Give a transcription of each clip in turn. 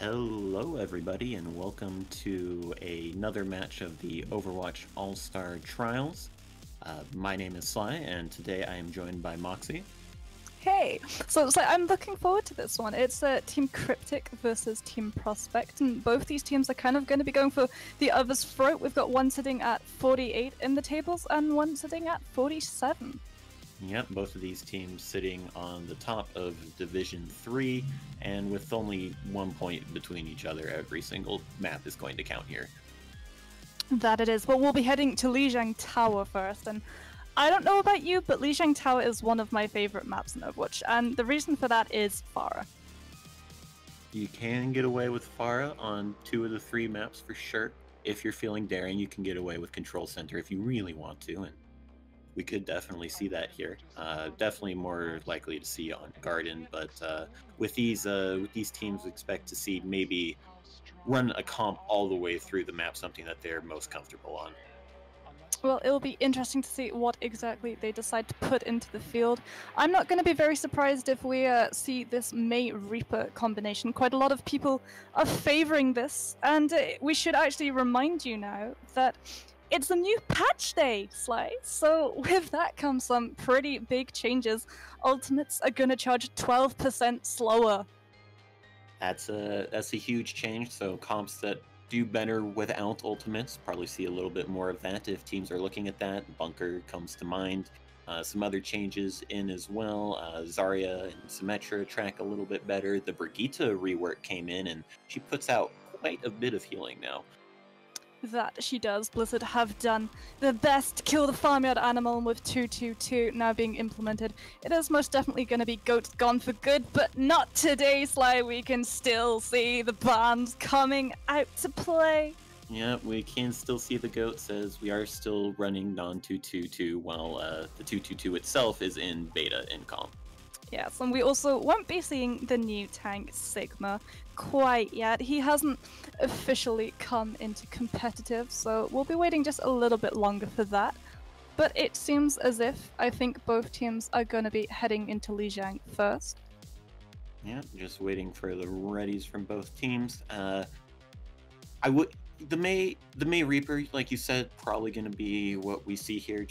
Hello everybody and welcome to another match of the Overwatch All-Star Trials. My name is Sly and today I am joined by Moxie. Hey! So I'm looking forward to this one. It's Team Cryptic versus Team Prospect, and both these teams are kind of going to be going for the other's throat. We've got one sitting at 48 in the tables and one sitting at 47. Yep, both of these teams sitting on the top of Division 3, and with only 1 point between each other, every single map is going to count here. That it is, but we'll be heading to Lijiang Tower first, and I don't know about you, but Lijiang Tower is one of my favorite maps in Overwatch, and the reason for that is Pharah. You can get away with Pharah on 2 of the 3 maps for sure. If you're feeling daring, you can get away with Control Center if you really want to, and we could definitely see that here. Definitely more likely to see on Garden, but with these teams, we expect to see maybe run a comp all the way through the map, something that they're most comfortable on. Well, it'll be interesting to see what exactly they decide to put into the field. I'm not going to be very surprised if we see this Mei Reaper combination. Quite a lot of people are favoring this, and we should actually remind you now that it's a new patch day, Sly. So with that comes some pretty big changes. Ultimates are going to charge 12% slower. That's a huge change. So comps that do better without ultimates probably see a little bit more of that if teams are looking at that. Bunker comes to mind. Some other changes in as well. Zarya and Symmetra track a little bit better. The Brigitte rework came in and she puts out quite a bit of healing now. That she does. Blizzard have done the best kill the farmyard animal with 222 now being implemented. It is most definitely going to be goats gone for good, but not today, Sly. We can still see the bans coming out to play. Yeah, we can still see the goats as we are still running non-222 while the 222 itself is in beta in comp. Yes, and we also won't be seeing the new tank Sigma quite yet. He hasn't officially come into competitive, so we'll be waiting just a little bit longer for that. But it seems as if I think both teams are going to be heading into Lijiang first. Yeah, just waiting for the readies from both teams. The Mei Reaper, like you said, probably going to be what we see here.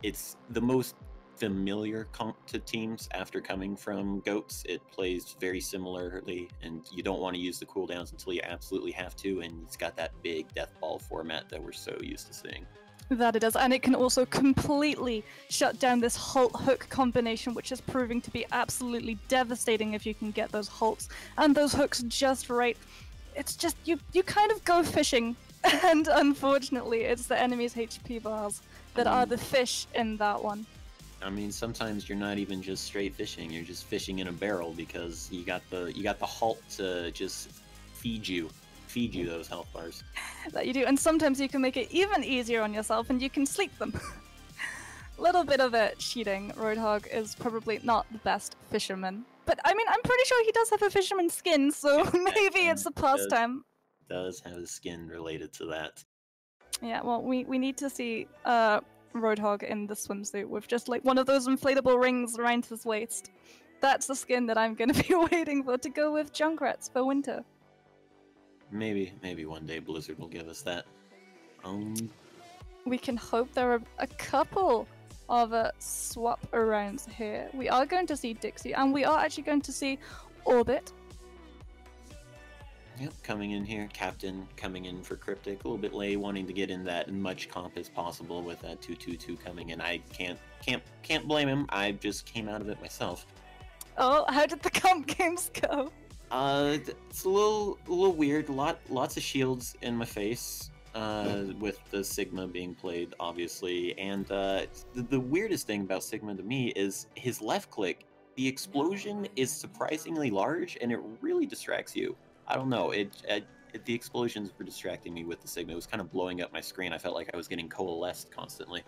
It's the most familiar comp to teams after coming from goats. It plays very similarly, and you don't want to use the cooldowns until you absolutely have to, and it's got that big death ball format that we're so used to seeing. That it does, and it can also completely shut down this Halt hook combination, which is proving to be absolutely devastating if you can get those halts and those hooks just right. It's just you kind of go fishing, and unfortunately it's the enemy's HP bars that are the fish in that one. I mean, sometimes you're not even just straight fishing; you're just fishing in a barrel because you got the halt to just feed you those health bars. That you do, and sometimes you can make it even easier on yourself, and you can sleep them. Little bit of it cheating. Roadhog is probably not the best fisherman, but I mean, I'm pretty sure he does have a fisherman skin, so maybe it's a pastime. Does have a skin related to that. Yeah, well, we need to see Roadhog in the swimsuit with just like one of those inflatable rings around his waist. That's the skin that I'm going to be waiting for to go with Junkrats for winter. Maybe one day Blizzard will give us that. We can hope there are a couple of swap arounds here. We are going to see Dixie, and we are actually going to see Orbit. Yep, coming in here, Captain coming in for Cryptic, a little bit late, wanting to get in that in much comp as possible with that 222 coming in. I can't blame him. I just came out of it myself. Oh, how did the comp games go? It's a little weird. Lots of shields in my face. With the Sigma being played, obviously, and the weirdest thing about Sigma to me is his left click. The explosion is surprisingly large, and it really distracts you. I don't know, the explosions were distracting me with the Sigma. It was kind of blowing up my screen. I felt like I was getting coalesced constantly.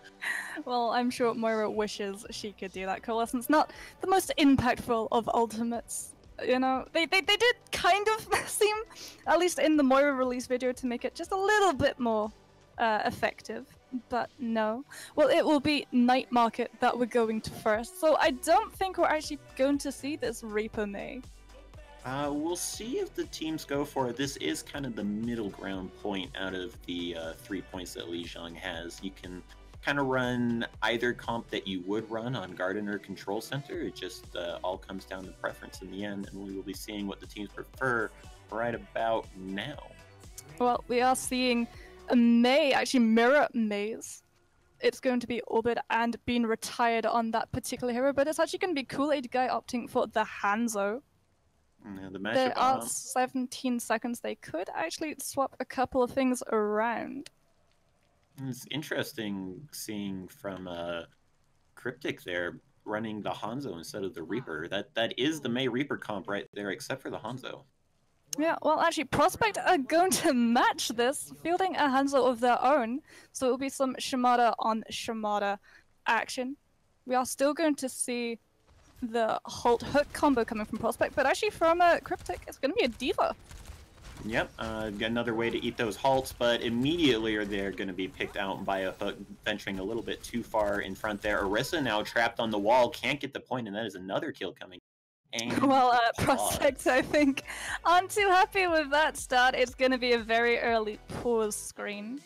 Well, I'm sure Moira wishes she could do that. Coalescence, not the most impactful of ultimates. You know, they did kind of seem, at least in the Moira release video, to make it just a little bit more effective. But no. Well, it will be Night Market that we're going to first. So I don't think we're actually going to see this Reaper Mei. We'll see if the teams go for it. This is kind of the middle ground point out of the 3 points that Li Zhang has. You can kind of run either comp that you would run on Garden or Control Center. It just all comes down to preference in the end, and we will be seeing what the teams prefer right about now. Well, we are seeing a Mei, actually mirror Mei's. It's going to be Orbit and being retired on that particular hero, but it's actually going to be Kool-Aid Guy opting for the Hanzo. Yeah, the There are matchup 17 seconds. They could actually swap a couple of things around. it's interesting seeing from Cryptic there running the Hanzo instead of the Reaper. That is the Mei Reaper comp right there, except for the Hanzo. Yeah, well, actually, Prospect are going to match this, fielding a Hanzo of their own. So it will be some Shimada on Shimada action. We are still going to see the Halt Hook combo coming from Prospect, but actually from Cryptic, it's going to be a Diva. Yep, another way to eat those halts, but immediately they're going to be picked out by a hook, venturing a little bit too far in front there. Orisa now trapped on the wall, can't get the point, and that is another kill coming. And well, Prospect, I think, aren't too happy with that start. It's going to be a very early pause screen.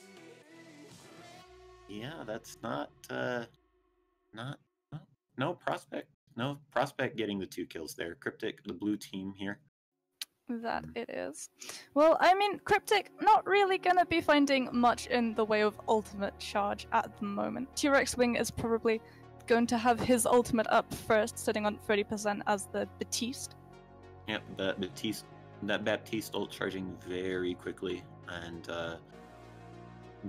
Yeah, that's not no Prospect. No Prospect getting the 2 kills there. Cryptic, the blue team here. That it is. Well, I mean, Cryptic not really gonna be finding much in the way of ultimate charge at the moment. T-Rex Wing is probably going to have his ultimate up first, sitting on 30% as the Baptiste. Yep, that Baptiste ult charging very quickly, and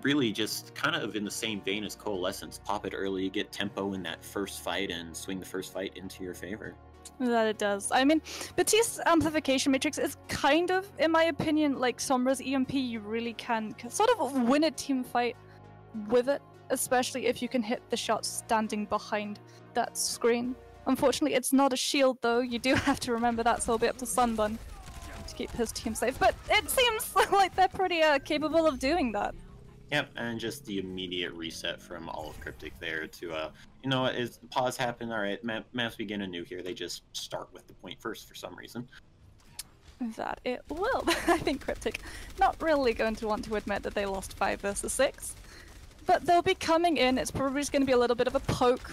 really just kind of in the same vein as Coalescence. Pop it early, get tempo in that first fight, and swing the first fight into your favor. That it does. I mean, Batiste's amplification matrix is kind of, in my opinion, like Sombra's EMP. You really can sort of win a team fight with it, especially if you can hit the shots standing behind that screen. Unfortunately, it's not a shield, though. You do have to remember that, so it'll be up to Sunbun to keep his team safe. But it seems like they're pretty capable of doing that. Yep, and just the immediate reset from all of Cryptic there to, you know, is the pause happen? All right, maps begin anew here. They just start with the point first for some reason. That it will. I think Cryptic not really going to want to admit that they lost 5 versus 6. But they'll be coming in. It's probably just going to be a little bit of a poke.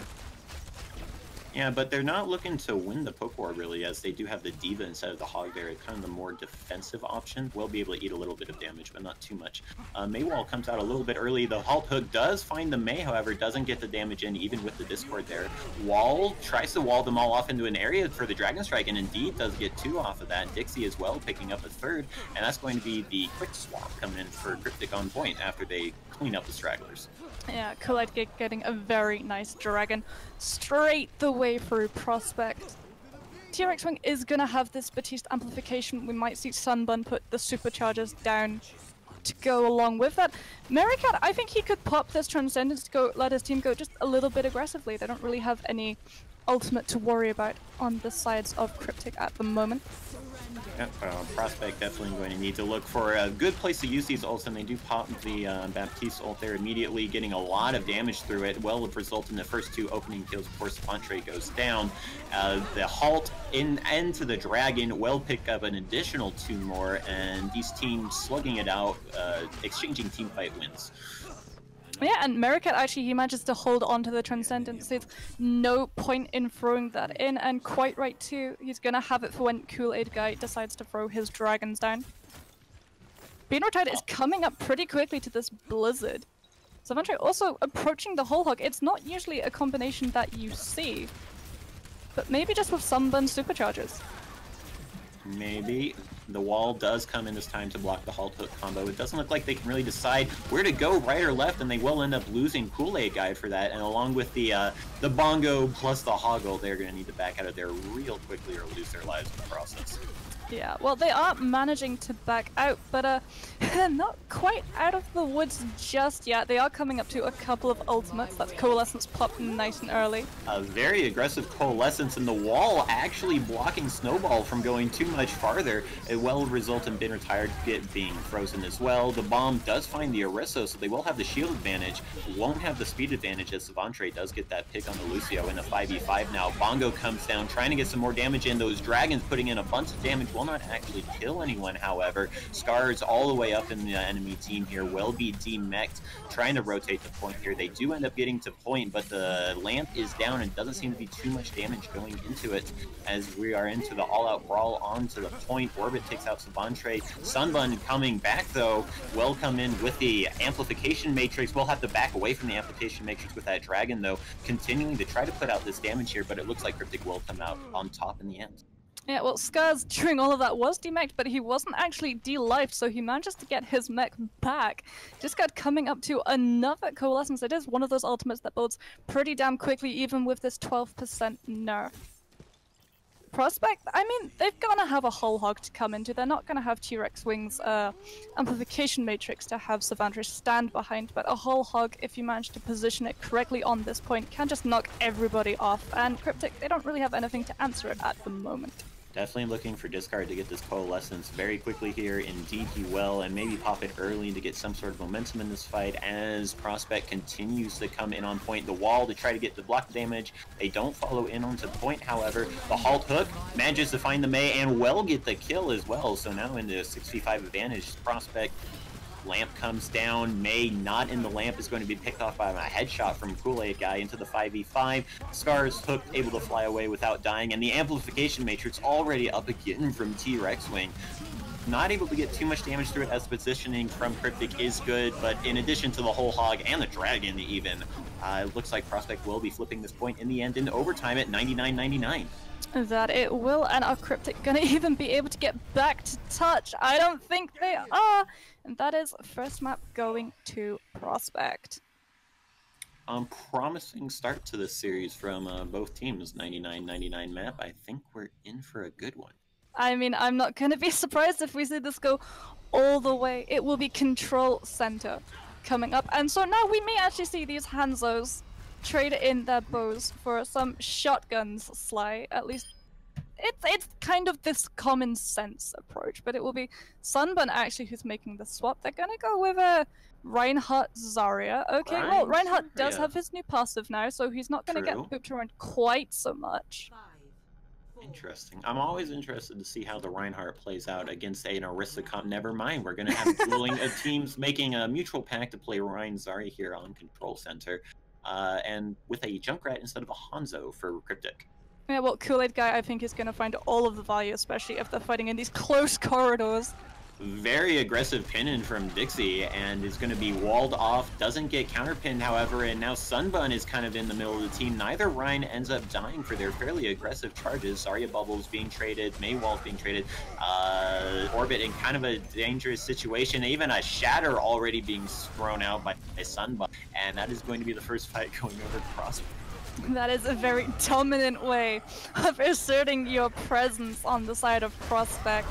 Yeah, but they're not looking to win the poke war, really, as they do have the Diva instead of the Hog there. It's kind of the more defensive option. Will be able to eat a little bit of damage, but not too much. Maywall comes out a little bit early. The Halt Hook does find the Mei, however, doesn't get the damage in, even with the Discord there. Wall tries to wall them all off into an area for the Dragon Strike, and indeed does get 2 off of that. Dixie as well, picking up a 3rd, and that's going to be the quick swap coming in for Cryptic on point after they clean up the stragglers. Yeah, Collide getting a very nice dragon straight the way through Prospect. T-Rex Wing is gonna have this Batiste amplification. We might see Sunbun put the superchargers down to go along with that. Merricat, I think he could pop this Transcendence to go let his team go just a little bit aggressively. They don't really have any ultimate to worry about on the sides of Cryptic at the moment. Yep, Prospect definitely going to need to look for a good place to use these ults, and they do pop the Baptiste ult there immediately, getting a lot of damage through it. Will result in the first 2 opening kills. Of course, Entree goes down. The Halt into the Dragon will pick up an additional 2 more, and these teams slugging it out, exchanging team fight wins. Yeah, and Merricat actually, he manages to hold on to the Transcendence. There's no point in throwing that in, and quite right too. He's gonna have it for when Kool-Aid Guy decides to throw his dragons down. Being retired is coming up pretty quickly to this Blizzard. Savantry also approaching the whole hog. It's not usually a combination that you see, but maybe just with Sunburn superchargers. Maybe. The wall does come in this time to block the Halt Hook combo. It doesn't look like they can really decide where to go, right or left, and they will end up losing Kool-Aid Guy for that. And along with the Bongo plus the Hoggle, they're going to need to back out of there real quickly or lose their lives in the process. Yeah, well, they are managing to back out, but not quite out of the woods just yet. They are coming up to a couple of ultimates. That's Coalescence popped nice and early. A very aggressive Coalescence, and the wall actually blocking Snowball from going too much farther. It will result in Been Retired being frozen as well. The bomb does find the Ariso, so they will have the shield advantage. Won't have the speed advantage as Savantry does get that pick on the Lucio in a 5v5 now. Bongo comes down, trying to get some more damage in. Those dragons putting in a bunch of damage will not actually kill anyone, however. Scars all the way up in the enemy team here will be demeched, trying to rotate the point here. They do end up getting to point, but the lamp is down and doesn't seem to be too much damage going into it as we are into the all-out brawl onto the point. Orbit takes out Savantray. Sunbun coming back, though, will come in with the amplification matrix. We'll have to back away from the amplification matrix with that dragon, though, continuing to try to put out this damage here, but it looks like Cryptic will come out on top in the end. Yeah, well, Scars during all of that was demeched, but he wasn't actually de-lifed, so he manages to get his mech back. Just got coming up to another Coalescence. It is one of those ultimates that builds pretty damn quickly, even with this 12% nerf. Prospect, I mean, they're gonna have a whole hog to come into. They're not gonna have T-Rex Wings amplification matrix to have Savantray stand behind, but a whole hog, if you manage to position it correctly on this point, can just knock everybody off. And Cryptic, they don't really have anything to answer it at the moment. Definitely looking for Discard to get this Coalescence very quickly here. Indeed he will, and maybe pop it early to get some sort of momentum in this fight as Prospect continues to come in on point. The wall to try to get the block damage. They don't follow in onto the point, however. The Halt Hook manages to find the May and will get the kill as well. So now into a 6v5 advantage. Prospect. Lamp comes down. May not in the lamp is going to be picked off by a headshot from Kool-Aid Guy into the 5v5. Scars Hook able to fly away without dying, and the amplification matrix already up again from T-Rex Wing. Not able to get too much damage through it as the positioning from Cryptic is good, but in addition to the whole hog and the dragon even, it looks like Prospect will be flipping this point in the end in overtime at 99-99. That it will, and are Cryptic gonna even be able to get back to touch? I don't think they are, and that is first map going to Prospect. Promising start to this series from both teams. 99-99 map. I think we're in for a good one. I mean, I'm not gonna be surprised if we see this go all the way. It will be Control Center coming up, and so now we may actually see these Hanzos trade in their bows for some shotguns. Sly, at least it's kind of this common sense approach, but it will be Sunburn actually who's making the swap. They're gonna go with a Reinhardt Zarya. Okay, well, Reinhardt does have his new passive now, so he's not gonna get pooped around quite so much. Interesting. I'm always interested to see how the Reinhardt plays out against an Aristocom. Never mind, we're going to have dueling teams making a mutual pact to play Rein Zarya here on Control Center. And with a Junkrat instead of a Hanzo for Cryptic. Yeah, well, Kool-Aid Guy I think is going to find all of the value, especially if they're fighting in these close corridors. Very aggressive pin-in from Dixie, and is going to be walled off. Doesn't get counterpinned, however, and now Sunbun is kind of in the middle of the team. Neither Ryan ends up dying for their fairly aggressive charges. Zarya Bubbles being traded, Maywall's being traded, Orbit in kind of a dangerous situation. Even a Shatter already being thrown out by Sunbun, and that is going to be the first fight going over to Prospect. That is a very dominant way of asserting your presence on the side of Prospect.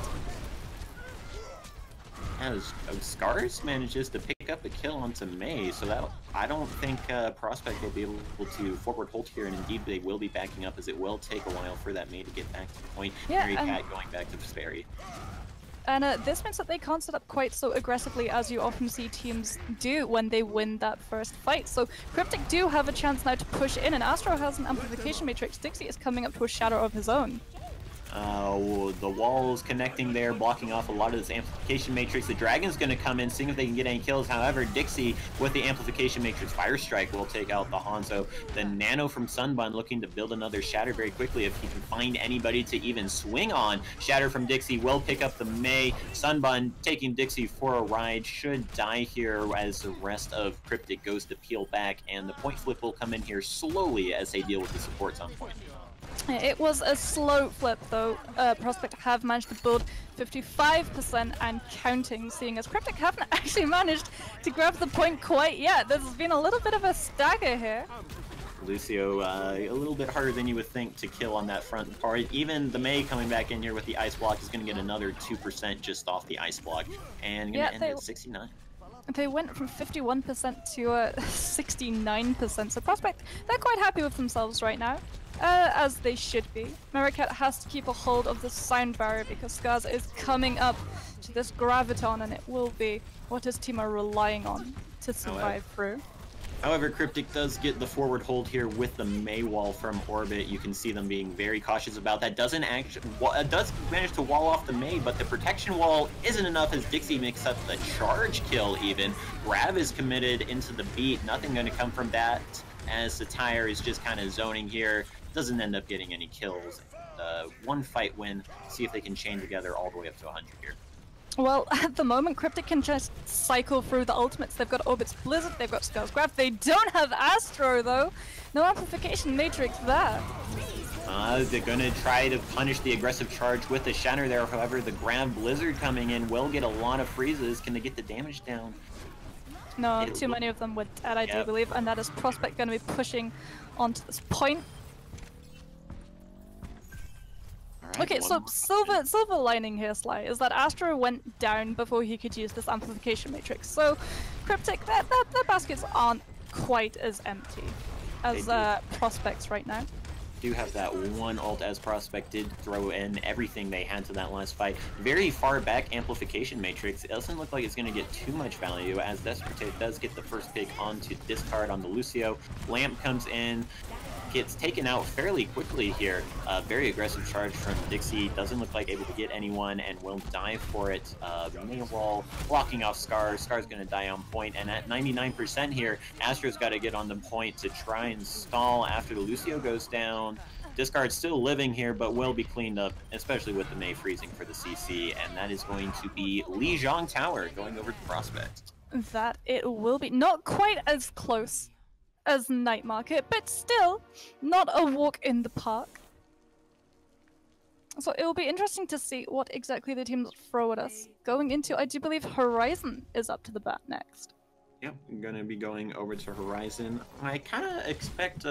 As Scars manages to pick up a kill onto May, so that I don't think Prospect will be able to forward hold here, and indeed they will be backing up, as it will take a while for that May to get back to the point. Yeah, Mary Cat going back to Sperry. And this means that they can't set up quite so aggressively as you often see teams do when they win that first fight. So Cryptic do have a chance now to push in, and Astro has an amplification matrix. Dixie is coming up to a shadow of his own. The walls connecting there, blocking off a lot of this amplification matrix. The Dragon's going to come in, seeing if they can get any kills. However, Dixie with the amplification matrix Fire Strike will take out the Hanzo. The Nano from Sunbun looking to build another Shatter very quickly if he can find anybody to even swing on. Shatter from Dixie will pick up the May. Sunbun taking Dixie for a ride, should die here as the rest of Cryptic goes to peel back, and the point flip will come in here slowly as they deal with the supports on point. It was a slow flip though. Prospect have managed to build 55% and counting, seeing as Cryptic haven't actually managed to grab the point quite yet. There's been a little bit of a stagger here. Lucio, a little bit harder than you would think to kill on that front part. Even the May coming back in here with the ice block is going to get another 2% just off the ice block, and going to end at 69. They went from 51% to 69%, so Prospect, they're quite happy with themselves right now. As they should be. Maricat has to keep a hold of the sound barrier because Scars is coming up to this Graviton, and it will be what his team are relying on to survive through. However, Cryptic does get the forward hold here with the May wall from orbit. You can see them being very cautious about that. Does manage to wall off the May, but the protection wall isn't enough as Dixie makes up the charge kill even. Grav is committed into the beat. Nothing going to come from that as Satire is just kind of zoning here. Doesn't end up getting any kills. One fight win. See if they can chain together all the way up to 100 here. Well, at the moment, Cryptic can just cycle through the ultimates. They've got Orbit's Blizzard, they've got Skull's Grab. They don't have Astro, though. No Amplification Matrix there. They're going to try to punish the aggressive charge with the Shatter there. However, the Grab Blizzard coming in will get a lot of freezes. Can they get the damage down? No, too many of them with that, I do believe. And that is Prospect going to be pushing onto this point. Right, okay, so silver lining here, Sly, is that Astro went down before he could use this amplification matrix. So, Cryptic, their baskets aren't quite as empty as Prospects right now. Do have that one ult as Prospect did throw in everything they had to that last fight. Very far back amplification matrix. It doesn't look like it's going to get too much value as Desperate does get the first pick onto discard on the Lucio. Lamp comes in, gets taken out fairly quickly here. Very aggressive charge from Dixie. Doesn't look like able to get anyone and will die for it. Main wall blocking off Scar. Scar's going to die on point. And at 99% here, Astro's got to get on the point to try and stall after the Lucio goes down. Discard's still living here, but will be cleaned up, especially with the May freezing for the CC. And that is going to be Lijiang Tower going over to Prospect. That it will be. Not quite as close as Night Market, but still not a walk in the park. So it will be interesting to see what exactly the teams throw at us. Going into, I do believe Horizon is up to the bat next. Yep, I'm going to be going over to Horizon. I kind of expect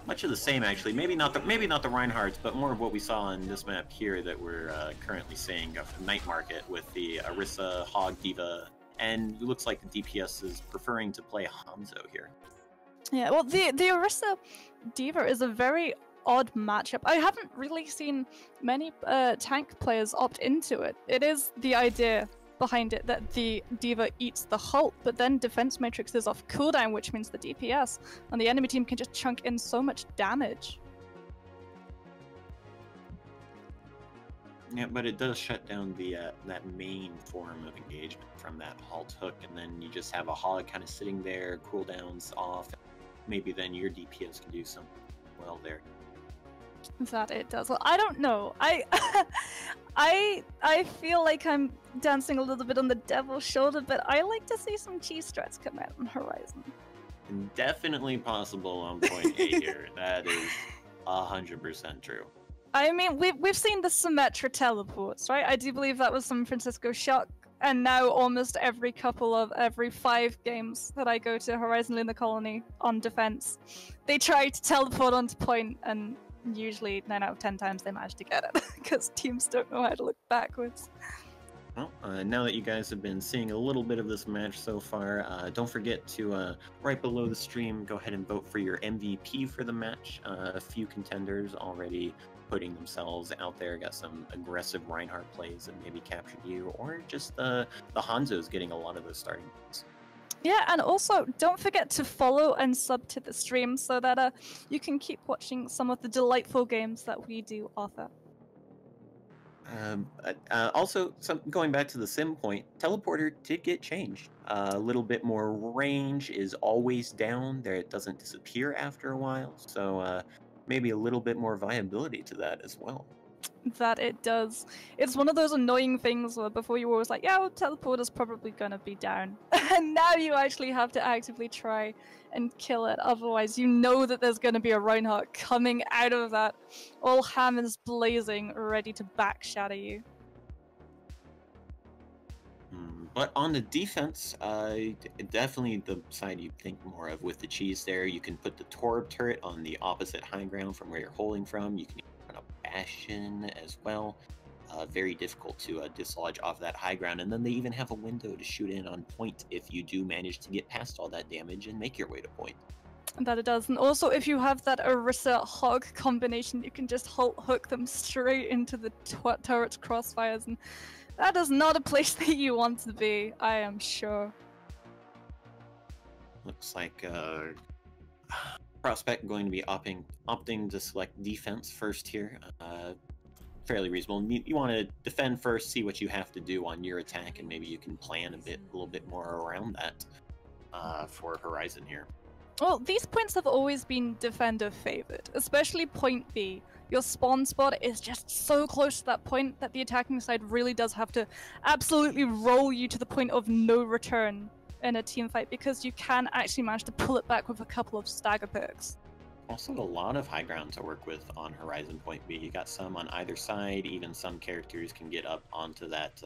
much of the same, actually. Maybe not the Reinhardts, but more of what we saw on this map here that we're currently seeing of Night Market with the Orisa, Hog, D.Va, and it looks like the DPS is preferring to play Hanzo here. Yeah, well, the Orisa D.Va is a very odd matchup. I haven't really seen many tank players opt into it. It is the idea behind it that the D.Va eats the Hulk, but then defense matrix is off cooldown, which means the DPS and the enemy team can just chunk in so much damage. Yeah, but it does shut down the that main form of engagement from that halt hook, and then you just have a Hog kind of sitting there, cooldowns off. Maybe then your DPS can do something well there. That it does. Well, I don't know. I feel like I'm dancing a little bit on the devil's shoulder, but I like to see some cheese strats come out on Horizon. Definitely possible on point A here. That is 100% true. I mean, we've seen the Symmetra teleports, right? I do believe that was San Francisco Shock, and now almost every 5 games that I go to Horizon Lunar Colony on defense, they try to teleport onto point, and usually 9 out of 10 times they manage to get it, because teams don't know how to look backwards. Well, now that you guys have been seeing a little bit of this match so far, don't forget to, right below the stream, go ahead and vote for your MVP for the match. A few contenders already putting themselves out there, got some aggressive Reinhardt plays that maybe captured you, or just the Hanzo's getting a lot of those starting points. Yeah, and also don't forget to follow and sub to the stream so that you can keep watching some of the delightful games that we do offer. Also, going back to the sim point, Teleporter did get changed. A little bit more range is always down there. It doesn't disappear after a while, so maybe a little bit more viability to that as well. That it does. It's one of those annoying things where before you were always like, yeah, well, Teleporter's probably gonna be down. And now you actually have to actively try and kill it. Otherwise, you know that there's gonna be a Reinhardt coming out of that, all hammers blazing, ready to backshatter you. But on the defense, definitely the side you'd think more of with the cheese there. You can put the Torb turret on the opposite high ground from where you're holding from. You can run a Bastion as well. Very difficult to dislodge off that high ground. And then they even have a window to shoot in on point if you do manage to get past all that damage and make your way to point. That it does. And also, if you have that Orisa Hog combination, you can just hook them straight into the turret's crossfires. And that is not a place that you want to be, I am sure. Looks like Prospect going to be opting to select defense first here. Fairly reasonable. You want to defend first, see what you have to do on your attack, and maybe you can plan a little bit more around that for Horizon here. Well, these points have always been defender favored, especially point B. Your spawn spot is just so close to that point that the attacking side really does have to absolutely roll you to the point of no return in a team fight, because you can actually manage to pull it back with a couple of stagger perks. Also, a lot of high ground to work with on Horizon Point B. You got some on either side. Even some characters can get up onto that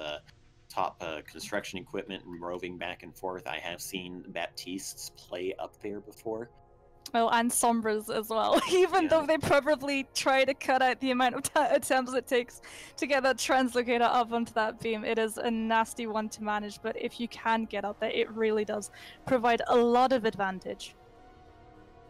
top construction equipment, roving back and forth. I have seen Baptistes play up there before. Well, and Sombras as well, even though they probably try to cut out the amount of attempts it takes to get that translocator up onto that beam. It is a nasty one to manage, but if you can get up there, it really does provide a lot of advantage.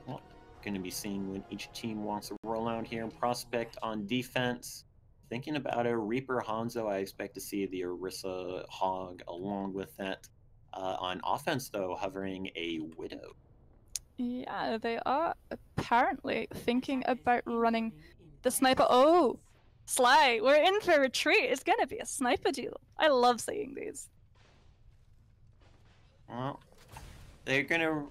Well, going to be seeing when each team wants to roll out here. Prospect on defense. Thinking about a Reaper Hanzo, I expect to see the Orisa Hog along with that. On offense, though, hovering a Widow. Yeah, they are apparently thinking about running the sniper. Oh, Sly, we're in for a retreat. It's going to be a sniper duel. I love seeing these. Well, they're going to...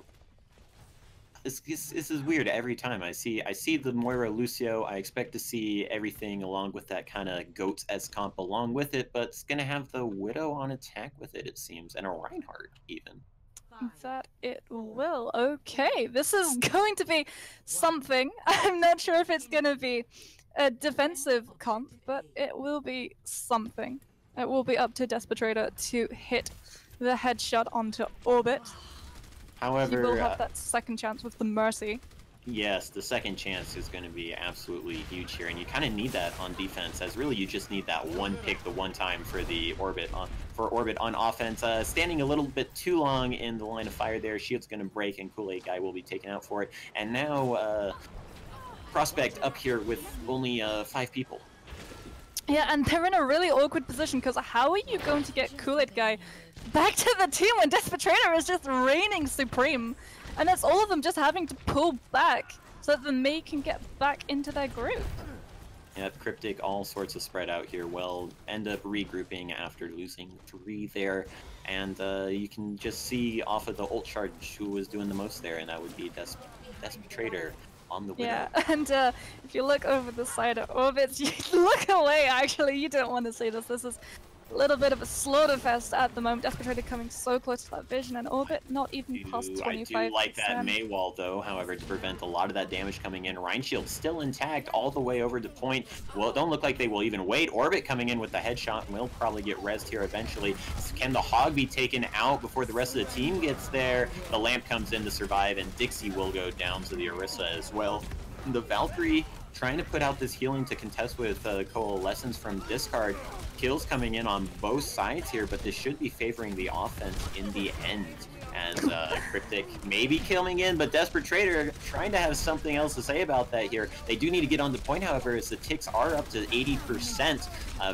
This is weird every time I see the Moira Lucio. I expect to see everything along with that kind of Goats-esque comp along with it, but it's going to have the Widow on attack with it, it seems, and a Reinhardt even. That it will. Okay, this is going to be something. I'm not sure if it's going to be a defensive comp, but it will be something. It will be up to Despotrator to hit the headshot onto Orbit. However, he will have that second chance with the Mercy. Yes, the second chance is going to be absolutely huge here, and you kind of need that on defense, as really you just need that one pick the one time for the Orbit on offense. Standing a little bit too long in the line of fire there, shield's going to break, and Kool-Aid Guy will be taken out for it. And now Prospect up here with only 5 people. Yeah, and they're in a really awkward position, because how are you going to get Kool-Aid Guy back to the team when Despotrator is just reigning supreme? And it's all of them just having to pull back so that the Mei can get back into their group. Yep, Cryptic all sorts of spread out here. Well, end up regrouping after losing 3 there. And you can just see off of the ult charge who was doing the most there, and that would be Despotrator on the Widow. Yeah, and if you look over the side of Orbits, you look away, actually. You don't want to see this. This is a little bit of a slaughterfest at the moment. Despotrator coming so close to that vision, and Orbit not even past 25%. I do like that Mei wall, though, however, to prevent a lot of that damage coming in. Rein Shield still intact all the way over to point. Well, it don't look like they will even wait. Orbit coming in with the headshot will probably get rezzed here eventually. Can the Hog be taken out before the rest of the team gets there? The Lamp comes in to survive, and Dixie will go down to the Orisa as well. The Valkyrie trying to put out this healing to contest with Coalescence from discard. Kills coming in on both sides here, but this should be favoring the offense in the end. As Cryptic may be killing in, but Despotrator trying to have something else to say about that here. They do need to get on the point, however, as the ticks are up to 80%.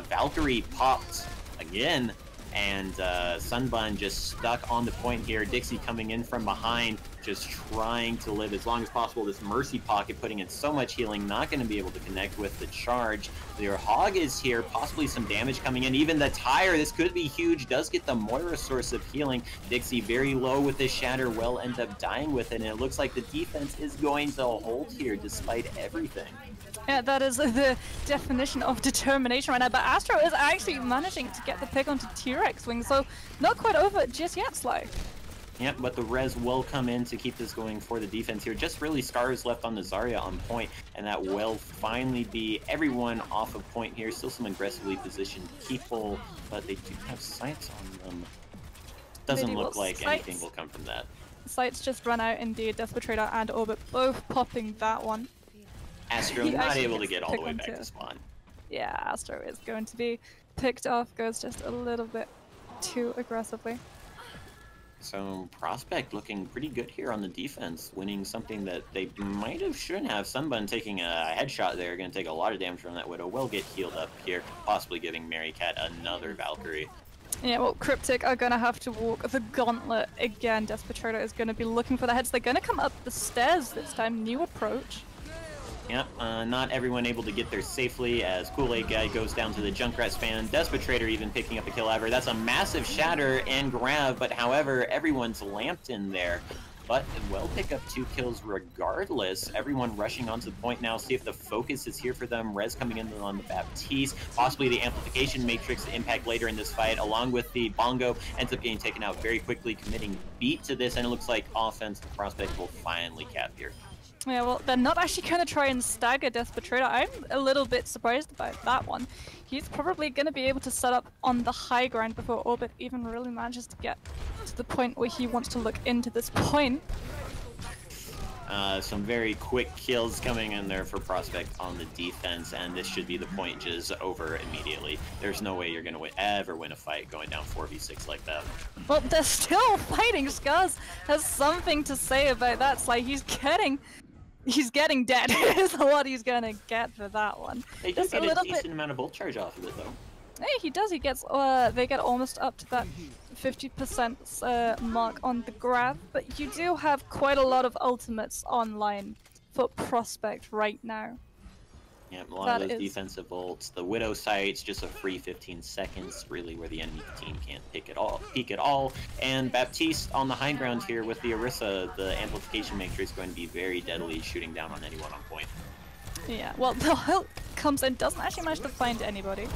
Valkyrie popped again, and Sunbun just stuck on the point here. Dixie coming in from behind, just trying to live as long as possible. This Mercy Pocket putting in so much healing, not going to be able to connect with the charge. Their Hog is here, possibly some damage coming in. Even the Tire, this could be huge, does get the Moira source of healing. Dixie very low with this Shatter, will end up dying with it, and it looks like the defense is going to hold here despite everything. Yeah, that is the definition of determination right now, but Astro is actually managing to get the pick onto T-Rex Wing, so not quite over just yet, Sly. Yep, but the res will come in to keep this going for the defense here. Just really Scars left on the Zarya on point, and that will finally be everyone off of point here. Still some aggressively positioned people, but they do have sights on them. Doesn't look like anything will come from that. Sights just run out indeed. Despotrator and Orbit both popping that one. Astro not able to get all the way back to spawn. Yeah, Astro is going to be picked off, goes just a little bit too aggressively. So Prospect looking pretty good here on the defense, winning something that they might have shouldn't have. Sunbun taking a headshot there, going to take a lot of damage from that Widow. Will get healed up here, possibly giving Mary Cat another Valkyrie. Yeah, well, Cryptic are gonna have to walk the gauntlet again. Despotrator is gonna be looking for the heads. They're gonna come up the stairs this time. New approach. Yep, not everyone able to get there safely as Kool-Aid Guy goes down to the Junkrat's fan. Despotrator even picking up a kill ever. That's a massive shatter and grab, but however, everyone's lamped in there. But will pick up 2 kills regardless. Everyone rushing onto the point now. See if the focus is here for them. Rez coming in on the Baptiste. Possibly the Amplification Matrix impact later in this fight, along with the Bongo. Ends up getting taken out very quickly, committing beat to this. And it looks like offense Prospect will finally cap here. Yeah, well, they're not actually going to try and stagger Despotrator. I'm a little bit surprised about that one. He's probably going to be able to set up on the high ground before Orbit even really manages to get to the point where he wants to look into this point. Some very quick kills coming in there for Prospect on the defense, and this should be the point just over immediately. There's no way you're going to ever win a fight going down 4v6 like that. Well, they're still fighting. Scars has something to say about that. It's like he's getting dead is what he's gonna get for that one. They do get a decent amount of ult charge off of it though. Hey, he does. He gets. They get almost up to that 50% mark on the grab, but you do have quite a lot of ultimates online for Prospect right now. Yeah, a lot of those defensive ults. The Widow Sight's just a free 15 seconds, really, where the enemy team can't peek at all. And Baptiste on the high ground here with the Orisa, the Amplification Matrix, going to be very deadly, shooting down on anyone on point. Yeah, well, the ult comes in, doesn't actually manage to find anybody.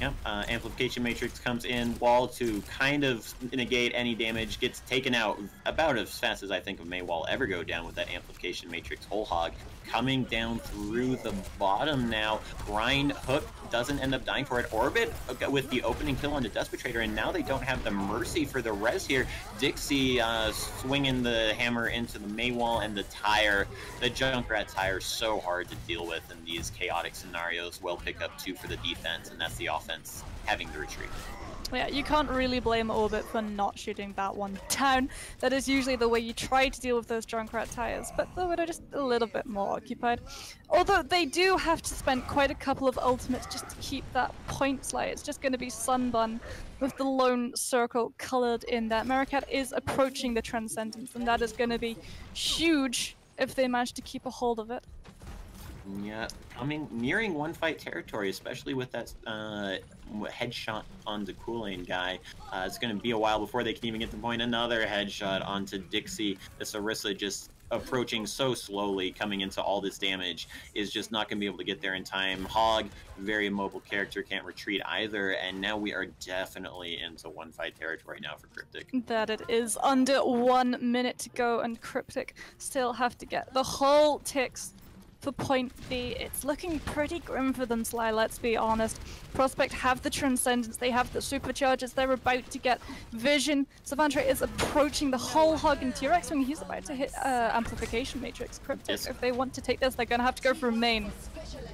Yep, Amplification Matrix comes in, wall to kind of negate any damage, gets taken out about as fast as I think of May Wall ever go down with that Amplification Matrix whole hog. Coming down through the bottom now, Grind Hook doesn't end up dying for it. Orbit with the opening kill on the Despotrator, and now they don't have the mercy for the res here. Dixie swinging the hammer into the May Wall and the tire. The Junkrat tire so hard to deal with in these chaotic scenarios. Will pick up 2 for the defense, and that's the offense having to retreat. Yeah, you can't really blame Orbit for not shooting that one down. That is usually the way you try to deal with those Junkrat tires, but the Widow just a little bit more occupied. Although they do have to spend quite a couple of ultimates just to keep that point slide. It's just going to be Sunbun with the lone circle colored in there. Maricat is approaching the Transcendence, and that is going to be huge if they manage to keep a hold of it. Yeah, nearing one fight territory, especially with that headshot onto Kool-Aid Guy. It's going to be a while before they can even get the point. Another headshot onto Dixie. This Orisa just approaching so slowly, coming into all this damage, is just not going to be able to get there in time. Hog, very immobile character, can't retreat either, and now we are definitely into one fight territory now for Cryptic. That it is under 1 minute to go, and Cryptic still have to get the whole ticks for point B. It's looking pretty grim for them, Sly, let's be honest. Prospect have the Transcendence, they have the Superchargers, they're about to get Vision. Savantre is approaching the whole hog in T-Rex when he's about to hit Amplification Matrix. Cryptic, if they want to take this, they're gonna have to go for main.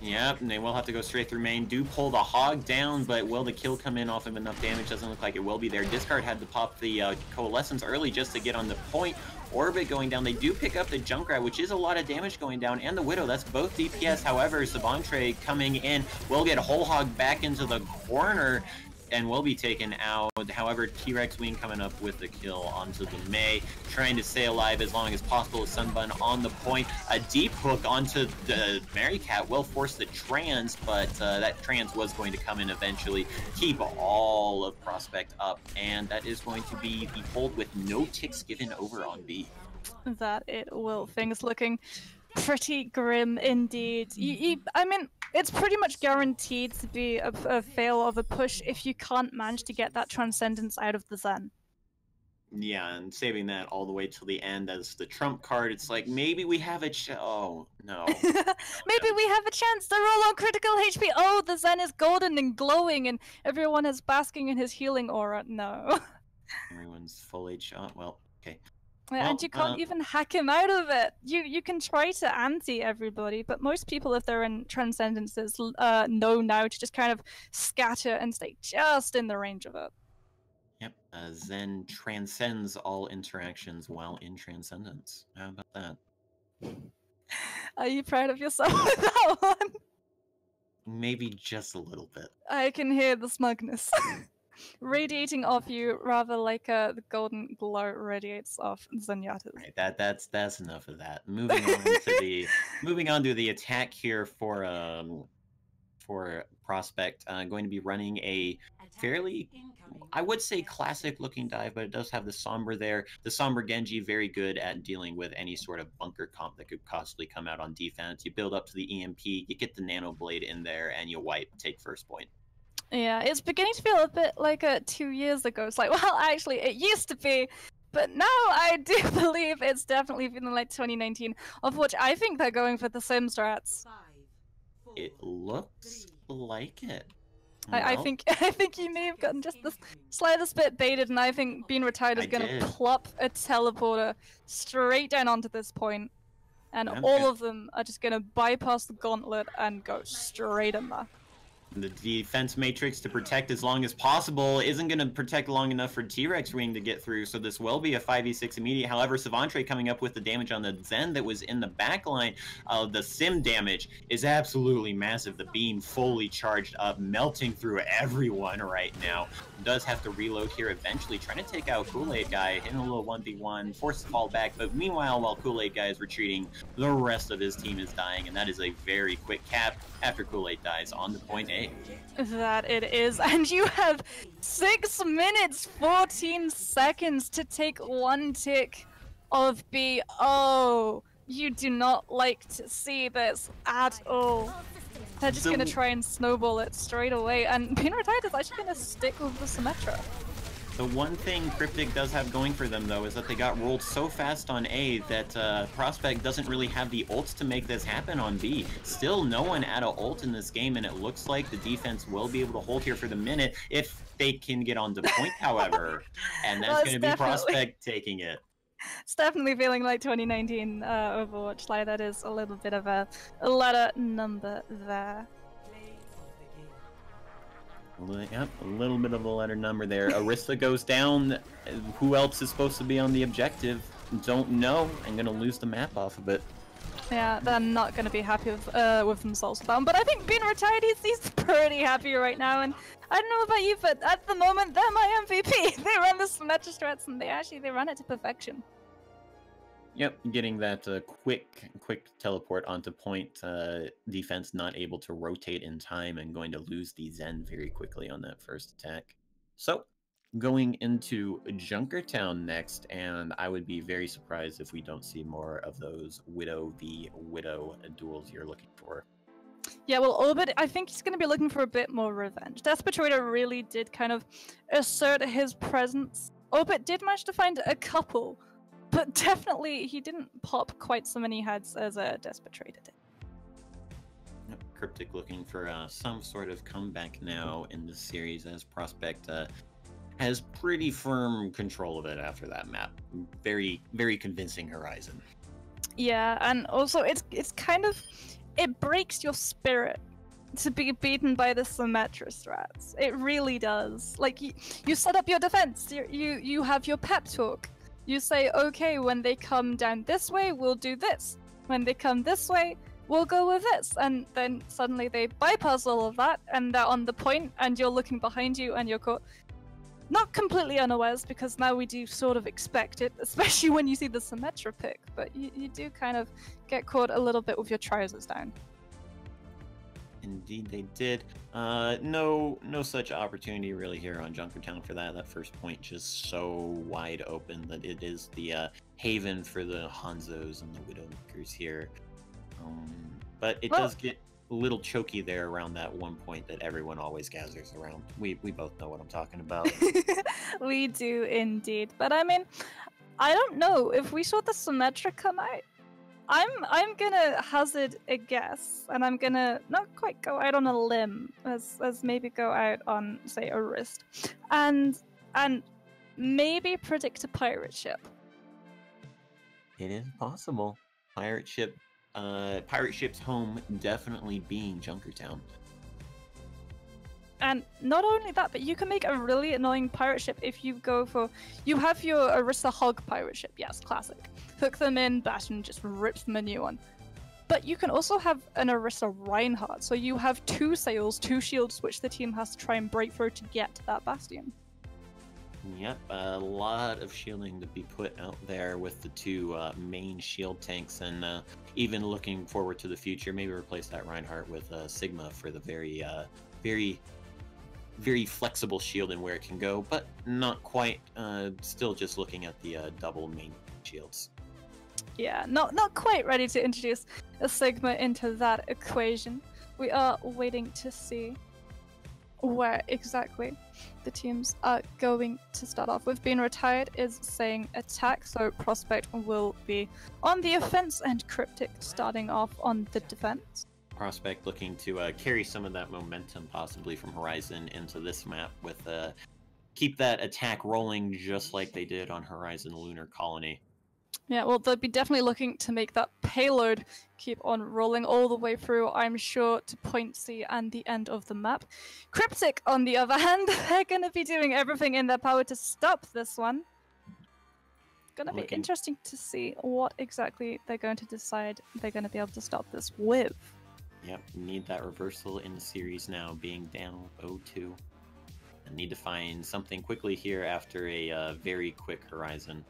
Yep, and they will have to go straight through main. Do pull the hog down, but will the kill come in off of enough damage? Doesn't look like it will be there. Discard had to pop the Coalescence early just to get on the point. Orbit going down. They do pick up the Junkrat, which is a lot of damage going down, and the Widow. That's both DPS. However, Savantre coming in will get Whole Hog back into the corner and will be taken out. However, T-Rex Wing coming up with the kill onto the May, trying to stay alive as long as possible. Sunbun on the point. A deep hook onto the Marycat will force the trans, but that trans was going to come in eventually, keep all of Prospect up, and that is going to be the hold with no ticks given over on B. That it will. Things looking pretty grim indeed. I mean, it's pretty much guaranteed to be a fail of a push if you can't manage to get that Transcendence out of the Zen. Yeah, and saving that all the way till the end as the trump card, it's like, maybe we have a oh, no. Maybe we have a chance to roll on critical HP. Oh, the Zen is golden and glowing and everyone is basking in his healing aura. No. Everyone's full HP. Well, okay. Yeah, and you can't even hack him out of it. You can try to anti everybody, but most people, if they're in Transcendences, know now to just kind of scatter and stay just in the range of it. Yep, Zen transcends all interactions while in Transcendence. How about that? Are you proud of yourself with that one? Maybe just a little bit. I can hear the smugness. radiating off you, rather like the golden glow radiates off Zenyatta's. Right, that's enough of that. Moving on to the attack here for Prospect. Going to be running a fairly, I would say, classic looking dive, but it does have the Sombra there. The Sombra Genji, very good at dealing with any sort of bunker comp that could possibly come out on defense. You build up to the EMP, you get the Nano Blade in there, and you wipe, take first point. Yeah, it's beginning to feel a bit like 2 years ago. It's like, well, actually, it used to be, but now I do believe it's definitely feeling like 2019, of which I think they're going for the sim strats. It looks like it. I think you may have gotten just the slightest bit baited, and I think Being Retired is going to plop a teleporter straight down onto this point, and all of them are just going to bypass the gauntlet and go straight in there. The defense matrix to protect as long as possible isn't going to protect long enough for T-Rex Wing to get through, so this will be a 5v6 immediate. However, Savantre coming up with the damage on the Zen that was in the back line. The sim damage is absolutely massive. The beam fully charged up, melting through everyone right now. Does have to reload here eventually, trying to take out Kool-Aid Guy, hitting a little 1v1, forced to fall back, but meanwhile, while Kool-Aid Guy is retreating, the rest of his team is dying, and that is a very quick cap after Kool-Aid dies on the point A. That it is, and you have 6 minutes 14 seconds to take one tick of B. Oh, you do not like to see this at all. They're just gonna try and snowball it straight away, and Being Retired is actually gonna stick with the Symmetra. The one thing Cryptic does have going for them, though, is that they got rolled so fast on A that Prospect doesn't really have the ults to make this happen on B. Still no one at a ult in this game, and it looks like the defense will be able to hold here for the minute if they can get on the point, however. And that's going to be Prospect taking it. It's definitely feeling like 2019 Overwatch. Like, that is a little bit of a letter number there. Yep, a little bit of a letter number there. Arista goes down. Who else is supposed to be on the objective? Don't know. I'm gonna lose the map off of it. Yeah, they're not gonna be happy with themselves with that. But I think Being Retired, he's pretty happy right now. And I don't know about you, but at the moment, they're my MVP. They run the Symmetra strats, and they run it to perfection. Yep, getting that quick teleport onto point. Defense not able to rotate in time and going to lose the Zen very quickly on that first attack. So, going into Junkertown next, and I would be very surprised if we don't see more of those Widow v Widow duels you're looking for. Yeah, well, Orbit, I think he's going to be looking for a bit more revenge. Despetrator really did kind of assert his presence. Orbit did manage to find a couple, but definitely he didn't pop quite so many heads as a Despetrator did. Yep, Cryptic looking for some sort of comeback now in this series, as Prospect has pretty firm control of it after that map. Very, very convincing Horizon. Yeah, and also it's kind of, it breaks your spirit to be beaten by the Symmetra strats. It really does. Like, you set up your defense, you have your pep talk. You say, okay, when they come down this way, we'll do this. When they come this way, we'll go with this. And then suddenly they bypass all of that, and they're on the point, and you're looking behind you, and you're caught. Not completely unawares, because now we do sort of expect it, especially when you see the Symmetra pick, but you do kind of get caught a little bit with your trousers down. Indeed they did. No such opportunity really here on Junkertown for that. That first point just so wide open that it is the haven for the Hanzos and the Widowmakers here. But it does get a little choky there around that one point that everyone always gathers around. We both know what I'm talking about. We do indeed. But I mean, I don't know if we saw the Symmetra come out. I'm gonna hazard a guess, and I'm gonna not quite go out on a limb, as maybe go out on, say, a wrist, and maybe predict a pirate ship. It is possible. Pirate ship's home definitely being Junkertown. And not only that, but you can make a really annoying pirate ship if you go for... You have your Arista Hog pirate ship, yes, classic. Hook them in, Bastion just rips them a new one. But you can also have an Orisa Reinhardt, so you have 2 sails, 2 shields, which the team has to try and break through to get to that bastion. Yep, a lot of shielding to be put out there with the 2 main shield tanks, and even looking forward to the future, maybe replace that Reinhardt with Sigma for the very flexible shield and where it can go, but not quite. Still just looking at the double main shields. Yeah, not quite ready to introduce a Sigma into that equation. We are waiting to see where exactly the teams are going to start off with. Being Retired is saying attack, so Prospect will be on the offense and Cryptic starting off on the defense. Prospect looking to carry some of that momentum possibly from Horizon into this map with keep that attack rolling just like they did on Horizon Lunar Colony. Yeah, well, they'll be definitely looking to make that payload keep on rolling all the way through, I'm sure, to point C and the end of the map. Cryptic, on the other hand, they're going to be doing everything in their power to stop this one. Going to be interesting to see what exactly they're going to decide they're going to be able to stop this with. Yep, need that reversal in the series now, being down 0-2. And need to find something quickly here after a very quick Horizon.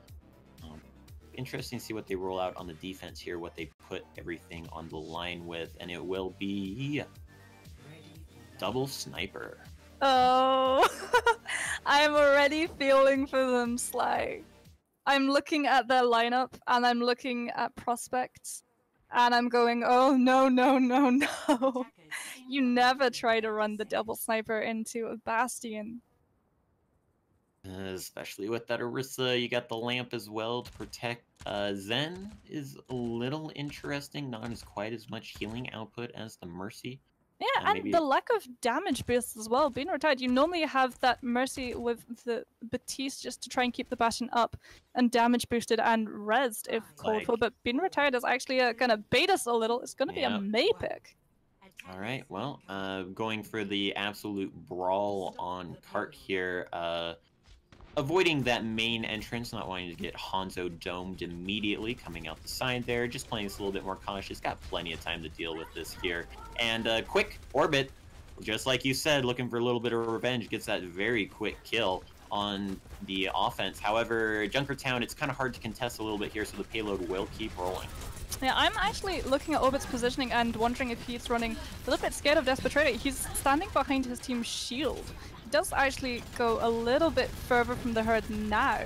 Interesting to see what they roll out on the defense here, what they put everything on the line with, and it will be double sniper. Oh, I'm already feeling for them, Sly. I'm looking at their lineup, and I'm looking at prospects, and I'm going, oh no, no, no, no. You never try to run the double sniper into a bastion. Especially with that Orisa, you got the lamp as well to protect. Zen is a little interesting, not as quite as much healing output as the Mercy. Yeah, and the lack of damage boost as well. Being Retired, you normally have that Mercy with the Batiste just to try and keep the Bastion up and damage boosted and rezzed if called for, but Being Retired is actually gonna bait us a little. It's gonna be a May pick. All right, well, going for the absolute brawl on cart here. Avoiding that main entrance, not wanting to get Hanzo domed immediately, coming out the side there, just playing this a little bit more cautious, got plenty of time to deal with this here. And quick Orbit, just like you said, looking for a little bit of revenge, gets that very quick kill on the offense. However, Junkertown, it's kind of hard to contest a little bit here, so the payload will keep rolling. Yeah, I'm actually looking at Orbit's positioning and wondering if he's running a little bit scared of Desperate Trader. He's standing behind his team's shield. Does actually go a little bit further from the herd now.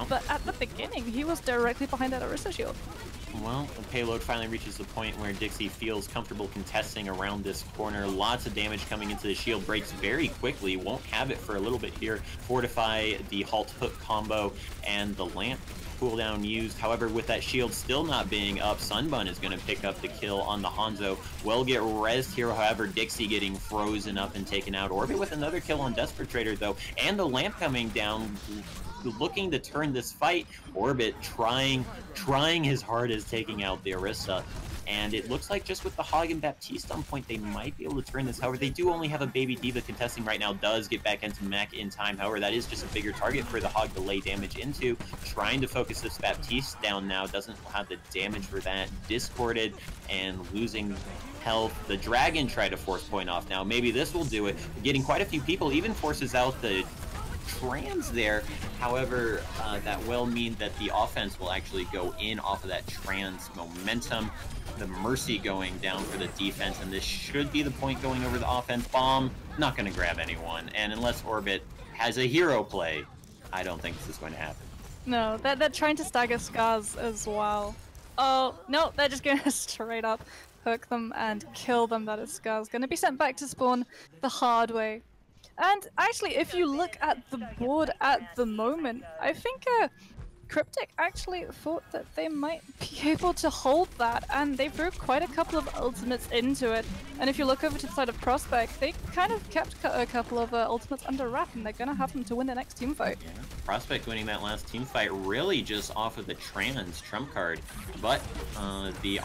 But at the beginning, he was directly behind that Orisa shield. Well, the payload finally reaches the point where Dixie feels comfortable contesting around this corner. Lots of damage coming into the shield, breaks very quickly, won't have it for a little bit here. Fortify the halt hook combo and the lamp cooldown used. However, with that shield still not being up, Sunbun is going to pick up the kill on the Hanzo. Will get rezzed here, however, Dixie getting frozen up and taken out. Orbit with another kill on Desperate Trader, though, and the lamp coming down, looking to turn this fight. Orbit trying his hardest, taking out the Orisa. And it looks like just with the Hog and Baptiste on point, they might be able to turn this. However, they do only have a Baby D.Va contesting right now. Does get back into Mech in time. However, that is just a bigger target for the Hog to lay damage into. Trying to focus this Baptiste down now. Doesn't have the damage for that. Discorded and losing health. The Dragon tried to force point off now. Maybe this will do it. Getting quite a few people. Even forces out the trans there. However, that will mean that the offense will actually go in off of that trans momentum. The Mercy going down for the defense, and this should be the point going over the offense. Bomb, not going to grab anyone, and unless Orbit has a hero play, I don't think this is going to happen. No, they're trying to stagger Scars as well. Oh, no, they're just going to straight up hook them and kill them. That is Scars. Going to be sent back to spawn the hard way. And actually, if you look at the board at the moment, I think Cryptic actually thought that they might be able to hold that, and they threw quite a couple of ultimates into it. And if you look over to the side of Prospect, they kind of kept a couple of ultimates under wrap, and they're going to have them to win the next team fight. Yeah. Prospect winning that last team fight really just off of the trans trump card, but the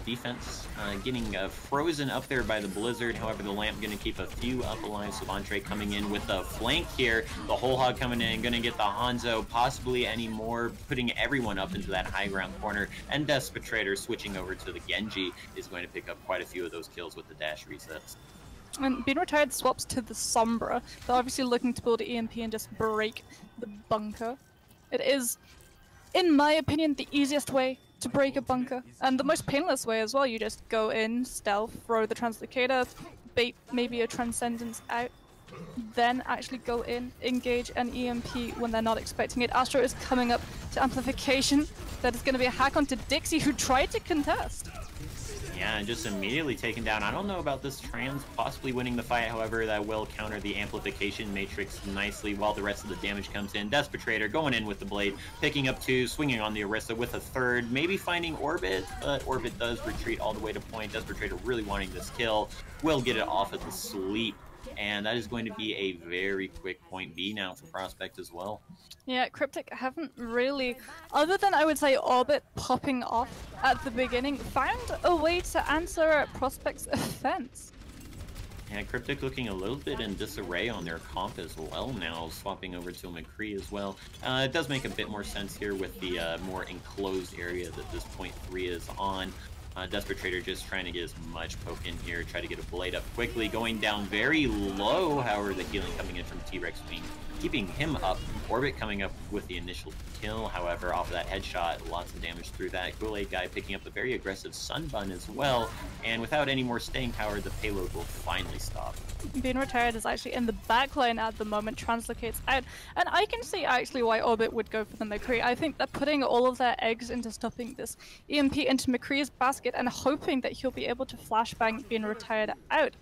defense getting frozen up there by the Blizzard. However, the lamp going to keep a few up alive. Savante coming in with the flank here. The whole hog coming in, going to get the Hanzo, possibly any more or putting everyone up into that high ground corner, and Despotrator switching over to the Genji is going to pick up quite a few of those kills with the dash resets. And Being Retired swaps to the Sombra. They're obviously looking to build EMP and just break the bunker. It is, in my opinion, the easiest way to break a bunker, and the most painless way as well. You just go in, stealth, throw the Translocator, bait maybe a Transcendence out, then actually go in, engage an EMP when they're not expecting it. Astro is coming up to amplification. That is going to be a hack onto Dixie, who tried to contest. Yeah, and just immediately taken down. I don't know about this Trans possibly winning the fight, however, that will counter the amplification matrix nicely while the rest of the damage comes in. Despotrator going in with the blade, picking up 2, swinging on the Orisa with a 3rd, maybe finding Orbit, but Orbit does retreat all the way to point. Despotrator really wanting this kill, will get it off at the sleep, and that is going to be a very quick point B now for Prospect as well. Yeah, Cryptic haven't really, other than I would say Orbit popping off at the beginning, found a way to answer Prospect's offense. Yeah, Cryptic looking a little bit in disarray on their comp as well now, swapping over to McCree as well. It does make a bit more sense here with the more enclosed area that this point 3 is on. Despotrator just trying to get as much poke in here, try to get a blade up quickly, going down very low, however the healing coming in from T-Rex being keeping him up. Orbit coming up with the initial kill, however, off of that headshot, lots of damage through that. Kool-Aid guy picking up a very aggressive Sunbun as well, and without any more staying power, the payload will finally stop. Being Retired is actually in the backline at the moment, translocates out, and I can see actually why Orbit would go for the McCree. I think they're putting all of their eggs into stuffing this EMP into McCree's basket and hoping that he'll be able to flashbang Being Retired out.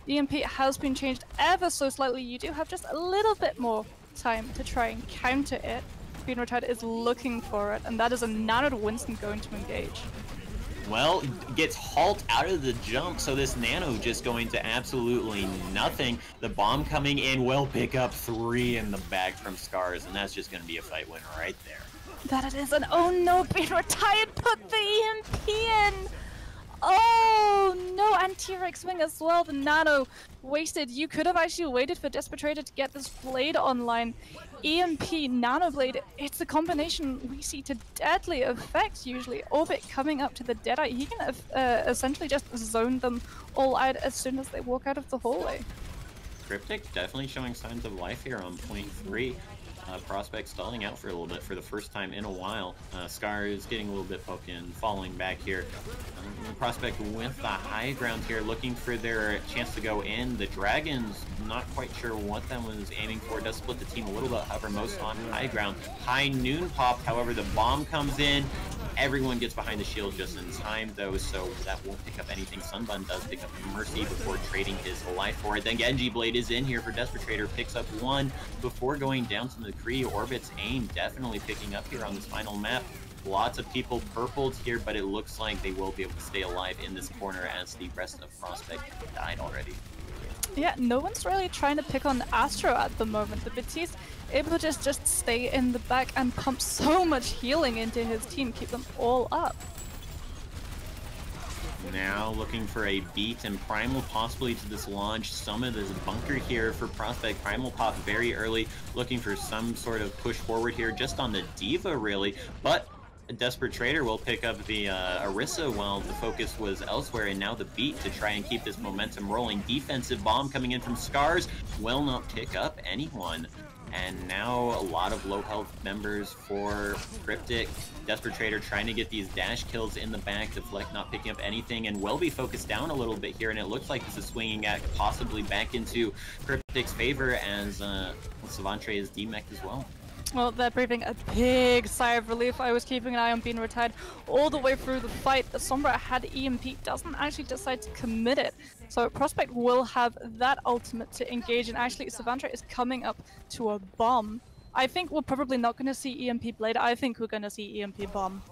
EMP has been changed ever so slightly. You do have just a little bit more time to try and counter it. Being Retired is looking for it, and that is a Nano to Winston going to engage. Well, gets halt out of the jump, so this Nano just going to absolutely nothing. The bomb coming in will pick up 3 in the bag from Scars, and that's just going to be a fight winner right there. That it is, and oh no, Being Retired put the EMP in! Oh no, and T-Rex swing as well, the Nano wasted. You could have actually waited for Despotrator to get this blade online. EMP, Nano Blade, it's a combination we see to deadly effect usually. Orbit coming up to the Deadeye, he can essentially just zone them all out as soon as they walk out of the hallway. Cryptic definitely showing signs of life here on point 3. Prospect stalling out for a little bit for the first time in a while. Scar is getting a little bit poked in, falling back here. Prospect with the high ground here, looking for their chance to go in. The Dragons, not quite sure what that was aiming for. Does split the team a little bit, however, most on high ground. High Noon popped, however, the bomb comes in. Everyone gets behind the shield just in time, though, so that won't pick up anything. Sunbun does pick up Mercy before trading his life for it. Then Genji Blade is in here for Despotrator, picks up 1 before going down to McCree. Orbit's aim definitely picking up here on this final map. Lots of people purpled here, but it looks like they will be able to stay alive in this corner as the rest of Prospect died already. Yeah, no one's really trying to pick on Astro at the moment. The Batiste able to just stay in the back and pump so much healing into his team, keep them all up. Now looking for a beat and Primal possibly to dislodge some of this bunker here for Prospect. Primal pop very early, looking for some sort of push forward here just on the Diva really, but a Despotrator will pick up the Orisa while the focus was elsewhere, and now the beat to try and keep this momentum rolling. Defensive bomb coming in from Scars will not pick up anyone. And now a lot of low health members for Cryptic. Despotrator trying to get these dash kills in the back. Deflect not picking up anything and will be focused down a little bit here. And it looks like this is swinging at possibly back into Cryptic's favor as Savantre is demeched as well. Well, they're breathing a big sigh of relief. I was keeping an eye on Being Retired all the way through the fight. The Sombra had EMP, doesn't actually decide to commit it. So Prospect will have that ultimate to engage, and actually Savantre is coming up to a bomb. I think we're probably not going to see EMP Blade. I think we're going to see EMP Bomb.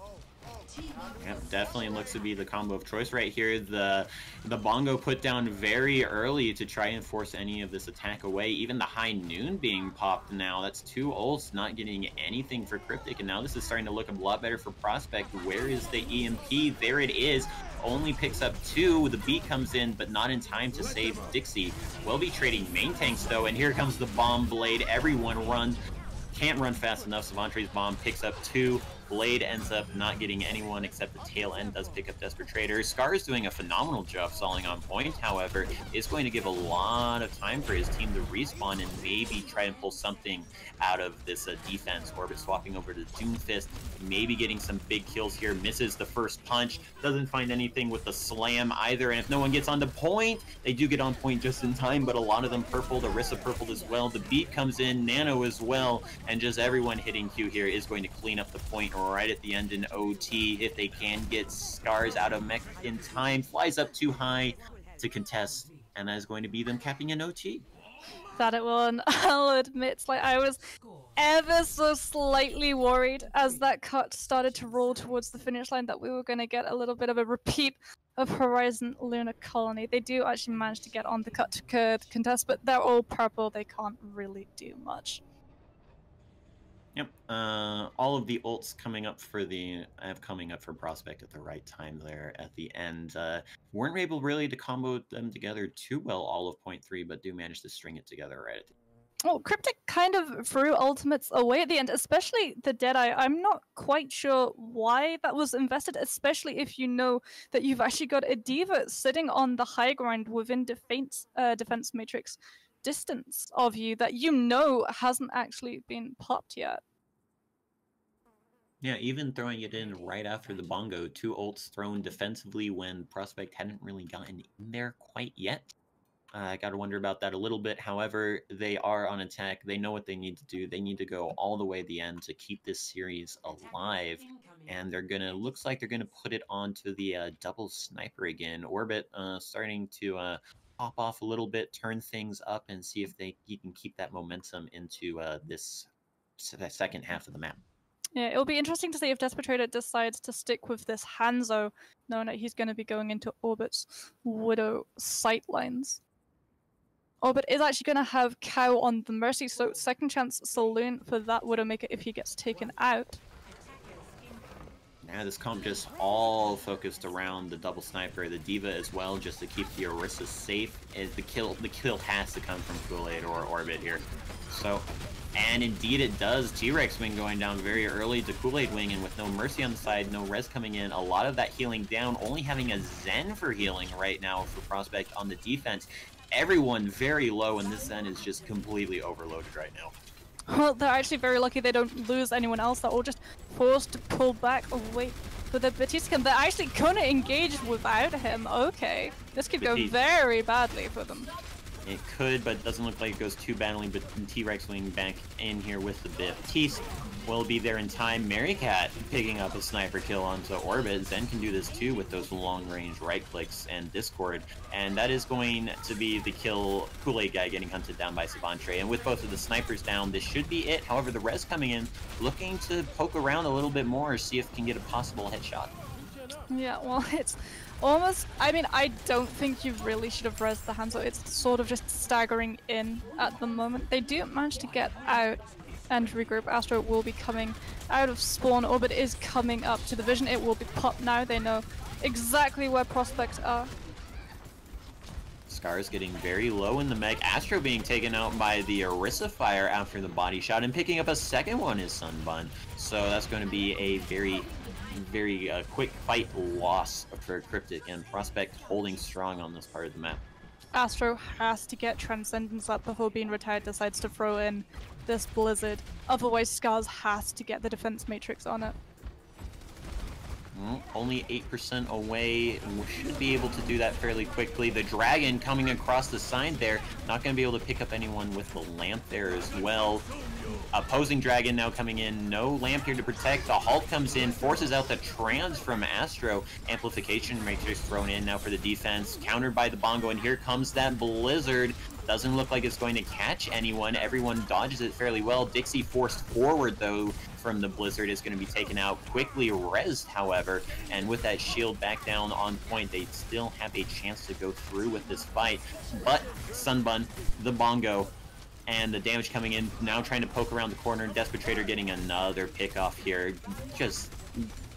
Yep, definitely looks to be the combo of choice right here. The bongo put down very early to try and force any of this attack away. Even the High Noon being popped now. That's 2 ults, not getting anything for Cryptic, and now this is starting to look a lot better for Prospect. Where is the EMP? There it is. Only picks up 2. The beat comes in, but not in time to save Dixie. Will be trading main tanks though, and here comes the bomb blade. Everyone runs. can't run fast enough. Savantre's bomb picks up 2. Blade ends up not getting anyone except the tail end does pick up Desperate Trader. Scar is doing a phenomenal job stalling on point, however, is going to give a lot of time for his team to respawn and maybe try and pull something out of this defense. Orbit swapping over to Doomfist, maybe getting some big kills here, misses the first punch, doesn't find anything with the slam either, and if no one gets on the point, they do get on point just in time, but a lot of them purpled, Orisa purpled as well, the beat comes in, Nano as well, and just everyone hitting Q here is going to clean up the point right at the end in OT. If they can get Scars out of mech in time, flies up too high to contest, and that is going to be them capping an OT. That it will, and I'll admit, like, I was ever so slightly worried as that cut started to roll towards the finish line that we were going to get a little bit of a repeat of Horizon Lunar Colony. They do actually manage to get on the cut to contest, but they're all purple. They can't really do much. Yep, all of the ults coming up for Prospect at the right time there at the end. Weren't able really to combo them together too well all of point 3, but do manage to string it together right at the end. Well, Cryptic kind of threw ultimates away at the end, especially the Deadeye. I'm not quite sure why that was invested, especially if you know that you've actually got a D.Va sitting on the high ground within defense matrix distance of you that you know hasn't actually been popped yet. Yeah, even throwing it in right after the bongo, 2 ults thrown defensively when Prospect hadn't really gotten in there quite yet. I gotta wonder about that a little bit. However, they are on attack. They know what they need to do. They need to go all the way to the end to keep this series alive. And they're gonna, looks like they're gonna put it onto the double sniper again. Orbit starting to pop off a little bit, turn things up, and see if he can keep that momentum into this second half of the map. Yeah, it'll be interesting to see if Desperate Trader decides to stick with this Hanzo, knowing that he's going to be going into Orbit's Widow sightlines. Orbit is actually going to have Cow on the Mercy, so second chance saloon for that Widowmaker if he gets taken out. Now this comp just all focused around the double sniper, the D.Va as well, just to keep the Orisa safe. The kill has to come from Kool-Aid or Orbit here. So, and indeed it does. T-Rex Wing going down very early to Kool-Aid Wing, and with no Mercy on the side, no res coming in, a lot of that healing down, only having a Zen for healing right now for Prospect on the defense. Everyone very low, and this Zen is just completely overloaded right now. Well, they're actually very lucky they don't lose anyone else. They're all just forced to pull back away for the Batista. They're actually gonna engage without him. Okay, this could go very badly for them. It could, but it doesn't look like it goes too badly. But T-Rex Wing back in here with the Baptiste will be there in time. Marycat picking up a sniper kill onto Orbit. Zen can do this too with those long-range right-clicks and Discord. And that is going to be the kill. Kool-Aid guy getting hunted down by Savantre. And with both of the snipers down, this should be it. However, the res coming in, looking to poke around a little bit more, see if it can get a possible headshot. Yeah, well, it's almost, I mean, I don't think you really should have rezzed the Hanzo. It's sort of just staggering in at the moment. They do manage to get out and regroup. Astro will be coming out of spawn. Orbit is coming up to the vision. It will be popped now. They know exactly where prospects are. Scar's getting very low in the mech. Astro being taken out by the Orisa fire after the body shot, and picking up a second one is Sunbun. So that's going to be a very quick fight loss for Cryptic, and Prospect holding strong on this part of the map. Astro has to get Transcendence up before being retired, decides to throw in this Blizzard. Otherwise, Scars has to get the defense matrix on it. Well, only 8% away, and we should be able to do that fairly quickly. The Dragon coming across the side there, not going to be able to pick up anyone with the lamp there as well. Opposing Dragon now coming in, no lamp here to protect. The Hulk comes in, forces out the trans from Astro. Amplification matrix thrown in now for the defense, countered by the Bongo, and here comes that Blizzard. Doesn't look like it's going to catch anyone. Everyone dodges it fairly well. Dixie forced forward though from the Blizzard is going to be taken out. Quickly rezzed, however, and with that shield back down on point, they still have a chance to go through with this fight. But Sunbun, the Bongo, and the damage coming in, now trying to poke around the corner. Desperate Trader getting another pick off here. Just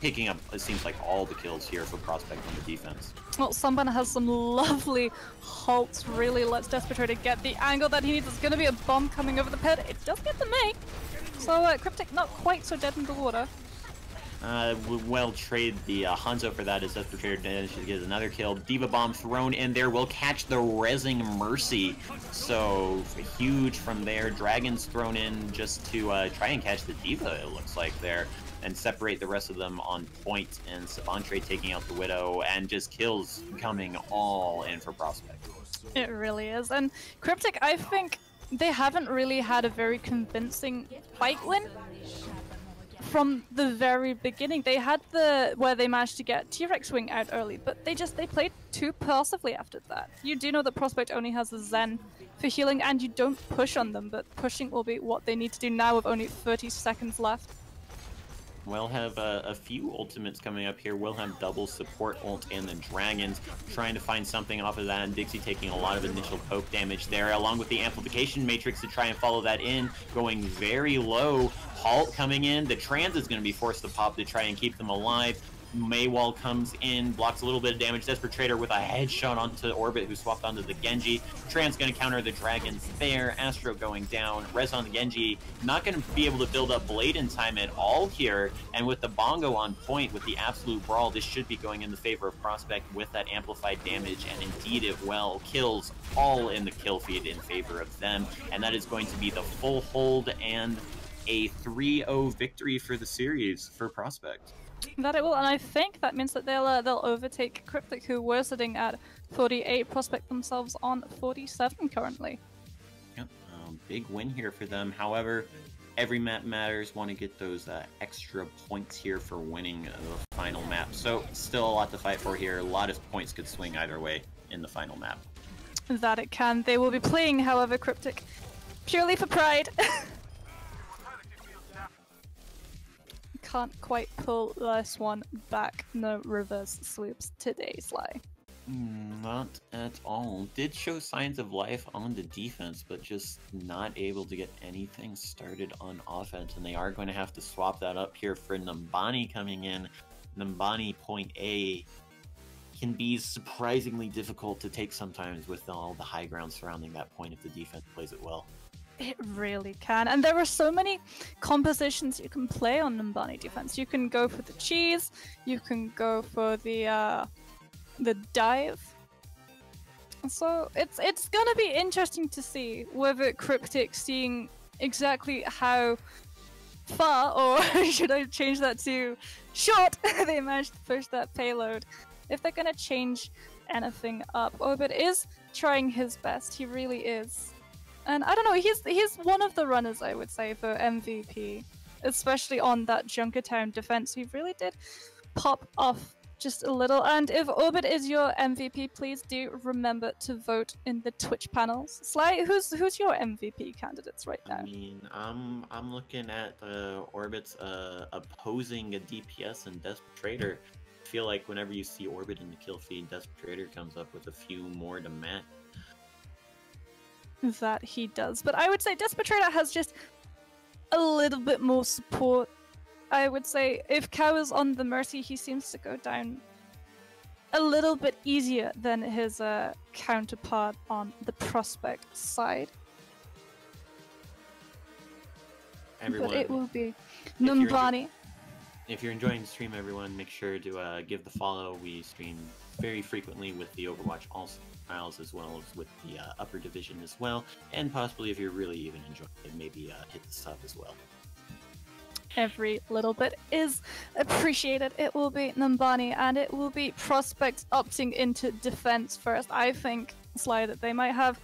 picking up, it seems like, all the kills here for Prospect on the defense. Well, Sunbun has some lovely halts, really lets Desperate Trader get the angle that he needs. There's going to be a bomb coming over the pit. It does get the make. So Cryptic not quite so dead in the water. Well trade the Hanzo for that as Desperate Trader manages to get another kill. Diva Bomb thrown in there will catch the Rezzing Mercy. So huge from there. Dragon's thrown in just to try and catch the Diva, it looks like there, and separate the rest of them on point. And Savantre taking out the Widow, and just kills coming all in for Prospect. It really is. And Cryptic, I think they haven't really had a very convincing fight win. From the very beginning, they had where they managed to get T-Rex Wing out early, but they played too passively after that. You do know that Prospect only has the Zen for healing, and you don't push on them, but pushing will be what they need to do now with only 30 seconds left. We'll have a few ultimates coming up here. We'll have double support ult and the Dragons trying to find something off of that, and Dixie taking a lot of initial poke damage there, along with the amplification matrix to try and follow that in, going very low. Halt coming in. The Trans is going to be forced to pop to try and keep them alive. Maywall comes in, blocks a little bit of damage. Desperate Trader with a headshot onto Orbit, who swapped onto the Genji. Trans going to counter the Dragons there. Astro going down. Rez on the Genji. Not going to be able to build up Blade in time at all here. And with the Bongo on point, with the Absolute Brawl, this should be going in the favor of Prospect with that amplified damage. And indeed it well. Kills all in the kill feed in favor of them. And that is going to be the full hold and a 3-0 victory for the series for Prospect. That it will, and I think that means that they'll overtake Cryptic, who were sitting at 48, Prospect themselves on 47 currently. Yep, big win here for them. However, every map matters. Want to get those extra points here for winning the final map. So still a lot to fight for here. A lot of points could swing either way in the final map. That it can. They will be playing, however, Cryptic purely for pride. Can't quite pull this one back. No reverse sweeps today, Sly. Not at all. Did show signs of life on the defense, but just not able to get anything started on offense. And they are going to have to swap that up here for Numbani coming in. Numbani point A can be surprisingly difficult to take sometimes with all the high ground surrounding that point if the defense plays it well. It really can, and there are so many compositions you can play on Numbani defense. You can go for the cheese, you can go for the dive. So it's gonna be interesting to see whether Cryptic, seeing exactly how far, or should I change that to short, they managed to push that payload, if they're gonna change anything up. Orbit is trying his best, he really is. And I don't know, he's one of the runners, I would say, for MVP. Especially on that Junkertown defense. He really did pop off just a little. And if Orbit is your MVP, please do remember to vote in the Twitch panels. Sly, who's your MVP candidates right now? I mean, I'm looking at Orbit's opposing a DPS and Desperate Trader. I feel like whenever you see Orbit in the kill feed, Desperate Trader comes up with a few more to match. That he does, but I would say Desperate Trader has just a little bit more support. I would say if Cow is on the Mercy, he seems to go down a little bit easier than his counterpart on the Prospect side. Everyone, but it will be Numbani. If you're enjoying the stream, everyone, make sure to give the follow. We stream very frequently with the Overwatch All-Styles as well as with the upper division as well. And possibly, if you're really even enjoying it, maybe hit the sub as well. Every little bit is appreciated. It will be Numbani, and it will be Prospect opting into defense first. I think, Sly, that they might have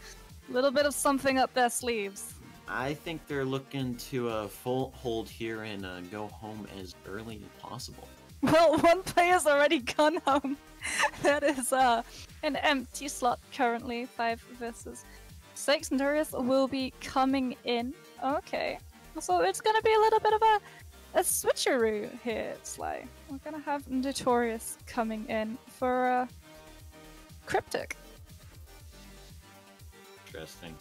a little bit of something up their sleeves. I think they're looking to full hold here and go home as early as possible. Well, one player's already gone home. That is an empty slot currently, 5 versus 6. Notorious will be coming in. Okay, so it's gonna be a little bit of a switcheroo here, Sly. We're gonna have Notorious coming in for Cryptic. Interesting.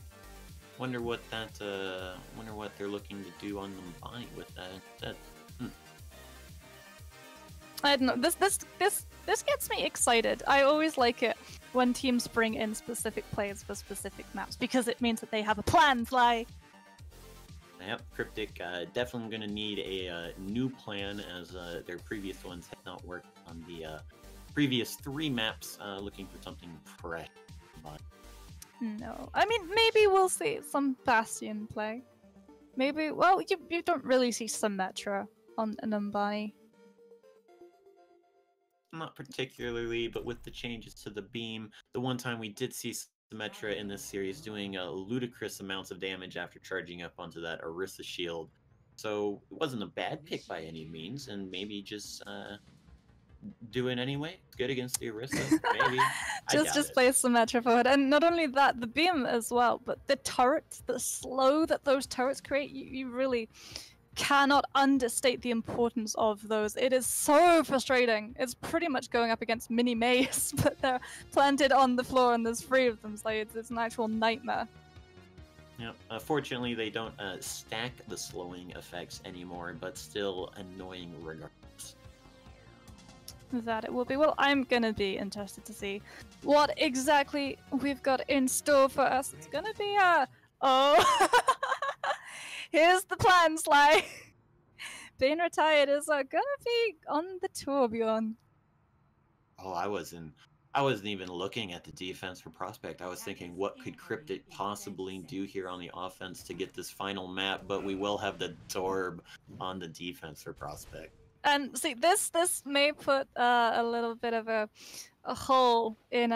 Wonder what they're looking to do on Numbani with that. I don't know. This gets me excited. I always like it when teams bring in specific players for specific maps because it means that they have a plan, Sly. Yep, Cryptic definitely going to need a new plan, as their previous ones had not worked on the previous 3 maps. Looking for something fresh. But... No, I mean, maybe we'll see some Bastion play. Maybe, well, you don't really see Symmetra on an Umbani. Not particularly, but with the changes to the beam, the one time we did see Symmetra in this series doing ludicrous amounts of damage after charging up onto that Orisa shield. So it wasn't a bad pick by any means, and maybe just do it anyway. It's good against the Orisa, maybe. just play Symmetra forward, and not only that, the beam as well, but the turrets, the slow that those turrets create, you really cannot understate the importance of those. It is so frustrating. It's pretty much going up against mini Maze, but they're planted on the floor and there's 3 of them, so it's an actual nightmare. Yeah, fortunately they don't stack the slowing effects anymore, but still annoying regardless. That it will be. Well, I'm gonna be interested to see what exactly we've got in store for us. It's gonna be oh here's the plan, Sly. Being retired is gonna be on the Tourbillon. Oh, I wasn't even looking at the defense for Prospect. I was thinking, what could Cryptic possibly do here on the offense to get this final map? But we will have the Torb on the defense for Prospect. And see, this may put a little bit of a hole in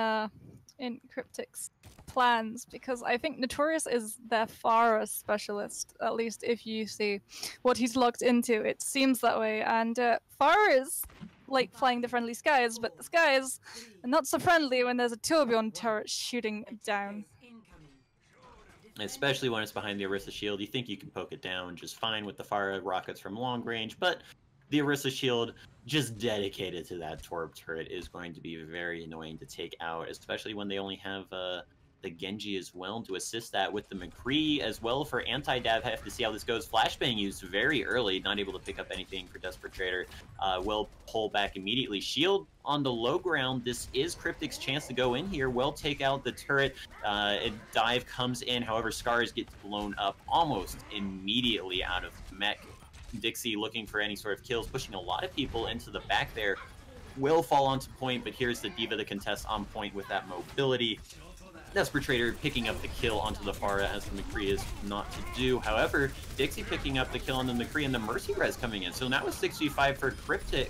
Cryptic's plans, because I think Notorious is their Pharah specialist, at least if you see what he's locked into. It seems that way, and Pharah is like flying the friendly skies, but the skies are not so friendly when there's a Tourbillon turret shooting down. Especially when it's behind the Orisa shield. You think you can poke it down just fine with the Pharah rockets from long range, but the Orisa shield, just dedicated to that Torb turret, is going to be very annoying to take out, especially when they only have the Genji as well to assist that, with the McCree as well for anti-Dav. Have to see how this goes. Flashbang used very early, not able to pick up anything for Desperate Trader. Will pull back immediately. Shield on the low ground. This is Cryptic's chance to go in here. Will take out the turret. Dive comes in, however, Scars gets blown up almost immediately out of the mech. Dixie looking for any sort of kills, pushing a lot of people into the back there. Will fall onto point, but here's the D.Va to contest on point with that mobility. Desperate Trader picking up the kill onto the Pharah, as the McCree is not to do. However, Dixie picking up the kill on the McCree, and the Mercy Res coming in. So now it's 6v5 for Cryptic,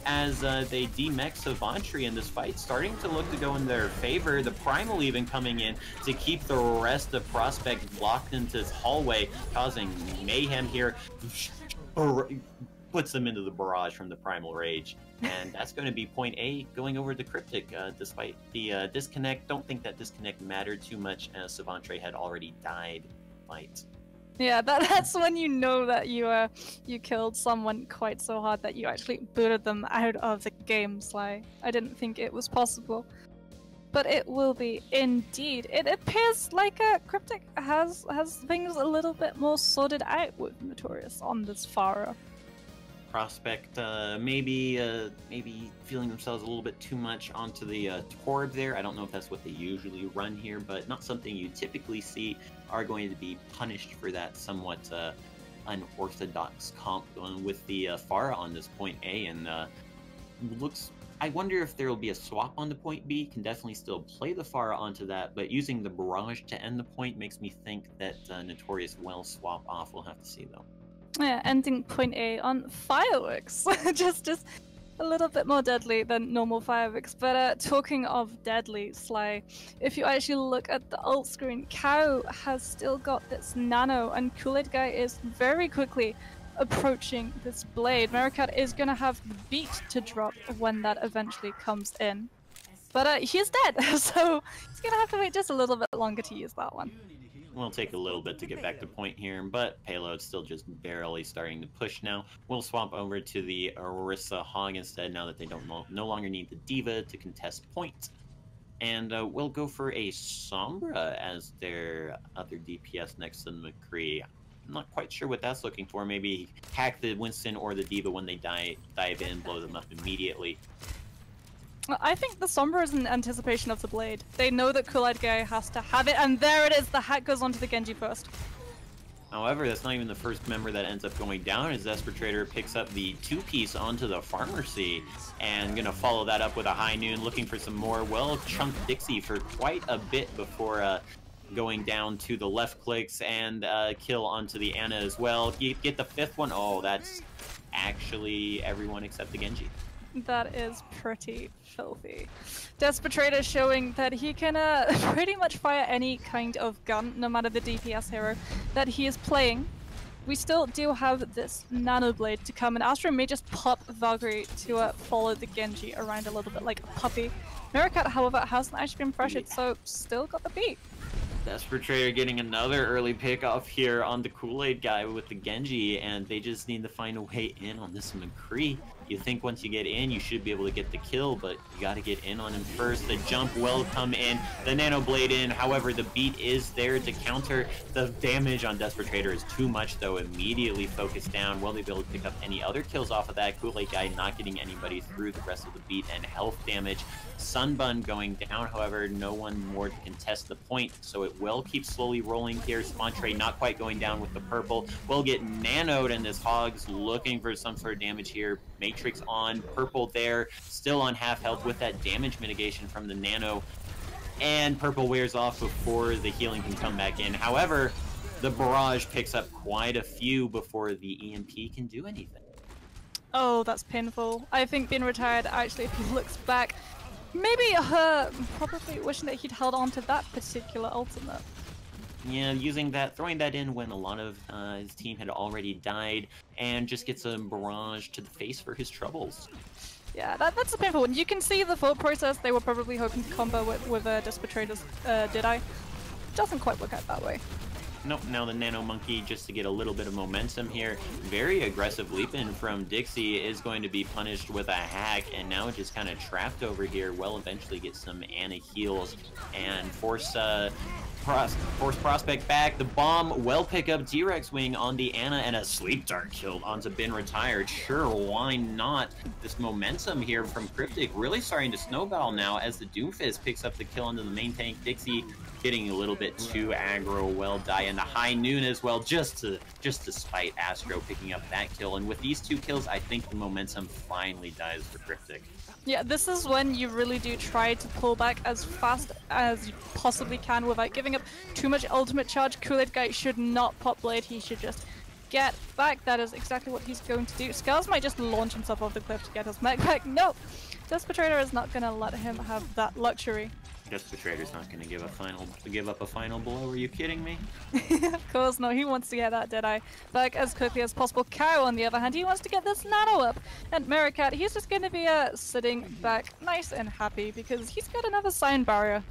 as they demech Savantry in this fight, starting to look to go in their favor. The Primal even coming in to keep the rest of Prospect blocked into this hallway, causing mayhem here. Puts them into the barrage from the Primal Rage. And that's going to be point A, going over to Cryptic, despite the disconnect. Don't think that disconnect mattered too much, as Savantry had already died fight. Yeah, that's when you know that you killed someone quite so hard that you actually booted them out of the game, Sly. I didn't think it was possible, but it will be indeed. It appears like Cryptic has things a little bit more sorted out with Notorious on this Pharah. Prospect maybe feeling themselves a little bit too much onto the Torb there. I don't know if that's what they usually run here, but not something you typically see. Are going to be punished for that somewhat unorthodox comp going with the Pharah on this point A, and looks. I wonder if there will be a swap on the point B. Can definitely still play the Pharah onto that, but using the barrage to end the point makes me think that Notorious will swap off. We'll have to see though. Yeah, ending point A on fireworks. just a little bit more deadly than normal fireworks. But talking of deadly, Sly, if you actually look at the ult screen, Cow has still got this nano, and Kool-Aid Guy is very quickly approaching this blade. Maricat is going to have the beat to drop when that eventually comes in. But he's dead, so he's going to have to wait just a little bit longer to use that one. We'll take a little bit to get back to point here, but Payload's still just barely starting to push now. We'll swap over to the Orisa Hog instead, now that they no longer need the D.Va to contest point. And we'll go for a Sombra as their other DPS next to the McCree. I'm not quite sure what that's looking for. Maybe hack the Winston or the D.Va when they dive in, blow them up immediately. I think the Sombra is in anticipation of the blade. They know that Kool-Aid Guy has to have it, and there it is! The hack goes onto the Genji first. However, that's not even the first member that ends up going down, as Desperate picks up the 2-piece onto the Pharmacy, and gonna follow that up with a High Noon, looking for some more. Well, chunked Dixie for quite a bit before going down to the left clicks, and kill onto the Ana as well. Get the 5th one. Oh, that's actually everyone except the Genji. That is pretty filthy. Desperate showing that he can pretty much fire any kind of gun, no matter the DPS hero that he is playing. We still do have this Nano Blade to come, and Astro may just pop Valkyrie to follow the Genji around a little bit like a puppy. Meerkat, however, hasn't actually been pressured, so still got the beat. Desperate getting another early pick off here on the Kool-Aid guy with the Genji, and they just need to find a way in on this McCree. You think once you get in, you should be able to get the kill, but you got to get in on him first. The jump will come in, the Nano Blade in. However, the beat is there to counter. The damage on Desperate is too much, though. Immediately focused down. Will they be able to pick up any other kills off of that? Kool-Aid guy not getting anybody through the rest of the beat, and health damage. Sunbun going down, however, no one more to contest the point, so it will keep slowly rolling here. Spontre not quite going down with the purple. Will get nanoed, and this Hog's looking for some sort of damage here. Matrix on, purple there, still on half health with that damage mitigation from the nano. And purple wears off before the healing can come back in. However, the barrage picks up quite a few before the EMP can do anything. Oh, that's painful. I think being retired, actually, if he looks back, maybe probably wishing that he'd held on to that particular ultimate. Yeah, using that, throwing that in when a lot of his team had already died, and just gets a barrage to the face for his troubles. Yeah, that's a painful one. You can see the thought process. They were probably hoping to combo with Desperate did I? Doesn't quite work out that way. Nope, now the Nano Monkey, just to get a little bit of momentum here. Very aggressive leap in from Dixie is going to be punished with a hack, and now just kind of trapped over here. Will eventually get some Ana heals and force Prospect back. The bomb will pick up T-Rex Wing on the Ana, and a Sleep Dart killed onto Bin Retired. Sure, why not? This momentum here from Cryptic really starting to snowball now as the Doomfist picks up the kill onto the main tank. Dixie getting a little bit too aggro, will die in the High Noon as well, just to spite Astro picking up that kill. And with these 2 kills, I think the momentum finally dies for Cryptic. Yeah, this is when you really do try to pull back as fast as you possibly can without giving up too much ultimate charge. Kool-Aid guy should not pop Blade, he should just get back. That is exactly what he's going to do. Scars might just launch himself off the cliff to get his mech back. No! Desperate is not going to let him have that luxury. Desperate not going to give up a final blow. Are you kidding me? Of course no, he wants to get that Deadeye back as quickly as possible. Cow, on the other hand, he wants to get this Nano up. And Meerkat, he's just going to be sitting back nice and happy because he's got another Sign Barrier.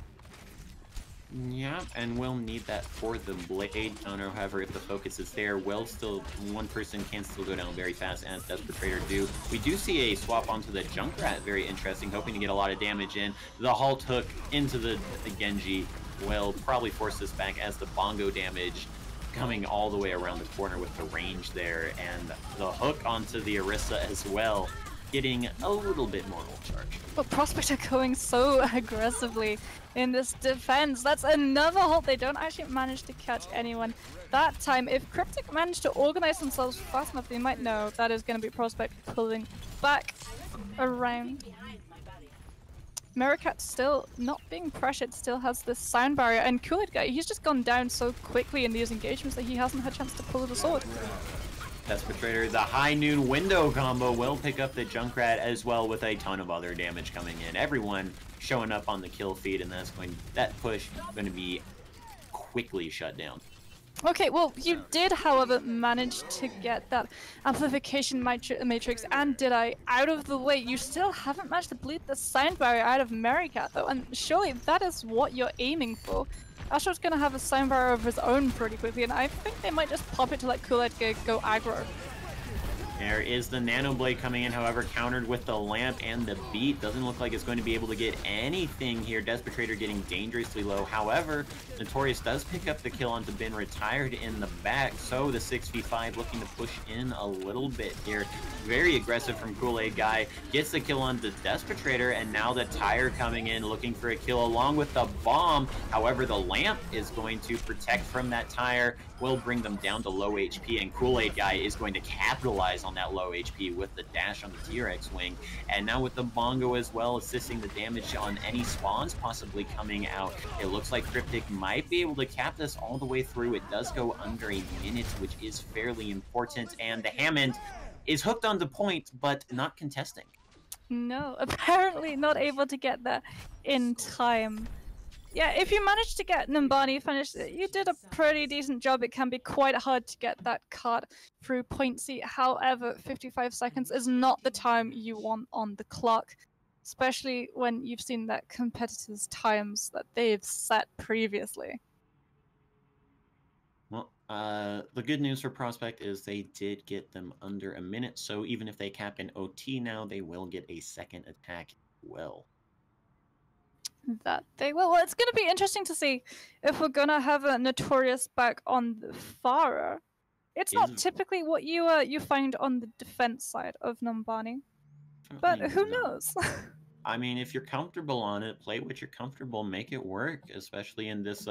Yeah, and we'll need that for the Blade counter. However, if the focus is there, one person can still go down very fast, as Desperate do. We do see a swap onto the Junkrat, very interesting, hoping to get a lot of damage in. The Halt Hook into the Genji will probably force this back, as the Bongo damage coming all the way around the corner with the range there, and the hook onto the Orisa as well, getting a little bit more ult charge. But Prospect are going so aggressively in this defense. That's another ult. They don't actually manage to catch anyone that time. If Cryptic managed to organize themselves fast enough, they might know that is going to be Prospect pulling back around. Meerkat still not being pressured, still has this sound barrier, and Kool-Aid guy, he's just gone down so quickly in these engagements that he hasn't had a chance to pull the sword. Desperate, the High Noon window combo will pick up the Junkrat as well, with a ton of other damage coming in. Everyone showing up on the kill feed, and that push going to be quickly shut down. Okay, well, you did, however, manage to get that amplification matrix and Deadeye out of the way. You still haven't managed to bleed the sound barrier out of Meerkat, though, and surely that is what you're aiming for. Astro's gonna have a sound barrier of his own pretty quickly, and I think they might just pop it to let Kool-Aid go aggro. There is the Nano Blade coming in, however, countered with the Lamp and the Beat. Doesn't look like it's going to be able to get anything here. Despetrator getting dangerously low. However, Notorious does pick up the kill onto Bin, retired in the back. So the 6v5 looking to push in a little bit here. Very aggressive from Kool-Aid Guy. Gets the kill on the Despetrator, and now the Tire coming in, looking for a kill along with the Bomb. However, the Lamp is going to protect from that Tire, will bring them down to low HP, and Kool-Aid Guy is going to capitalize on that low HP with the dash on the T-Rex wing. And now with the Bongo as well, assisting the damage on any spawns possibly coming out. It looks like Cryptic might be able to cap this all the way through. It does go under a minute, which is fairly important, and the Hammond is hooked on the point, but not contesting. No, apparently not able to get that in time. Yeah, if you manage to get Numbani finished, you did a pretty decent job. It can be quite hard to get that card through point C. However, 55 seconds is not the time you want on the clock, especially when you've seen that competitors' times that they've set previously. Well, the good news for Prospect is they did get them under a minute, so even if they cap in OT now, they will get a second attack as well. That they will. Well, it's going to be interesting to see if we're going to have a Notorious back on the Farah. It's not typically what you find on the defense side of Numbani, but who knows? I mean, if you're comfortable on it, play what you're comfortable, make it work, especially in this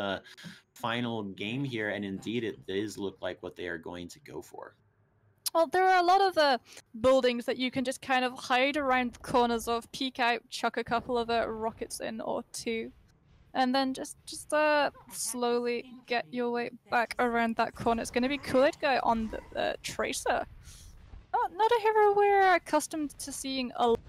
final game here, and indeed it does look like what they are going to go for. Well, there are a lot of buildings that you can just kind of hide around the corners of, peek out, chuck a couple of rockets in or two, and then just slowly get your way back around that corner. It's going to be Kool-Aid Guy on the Tracer. Oh, not a hero we're accustomed to seeing a lot.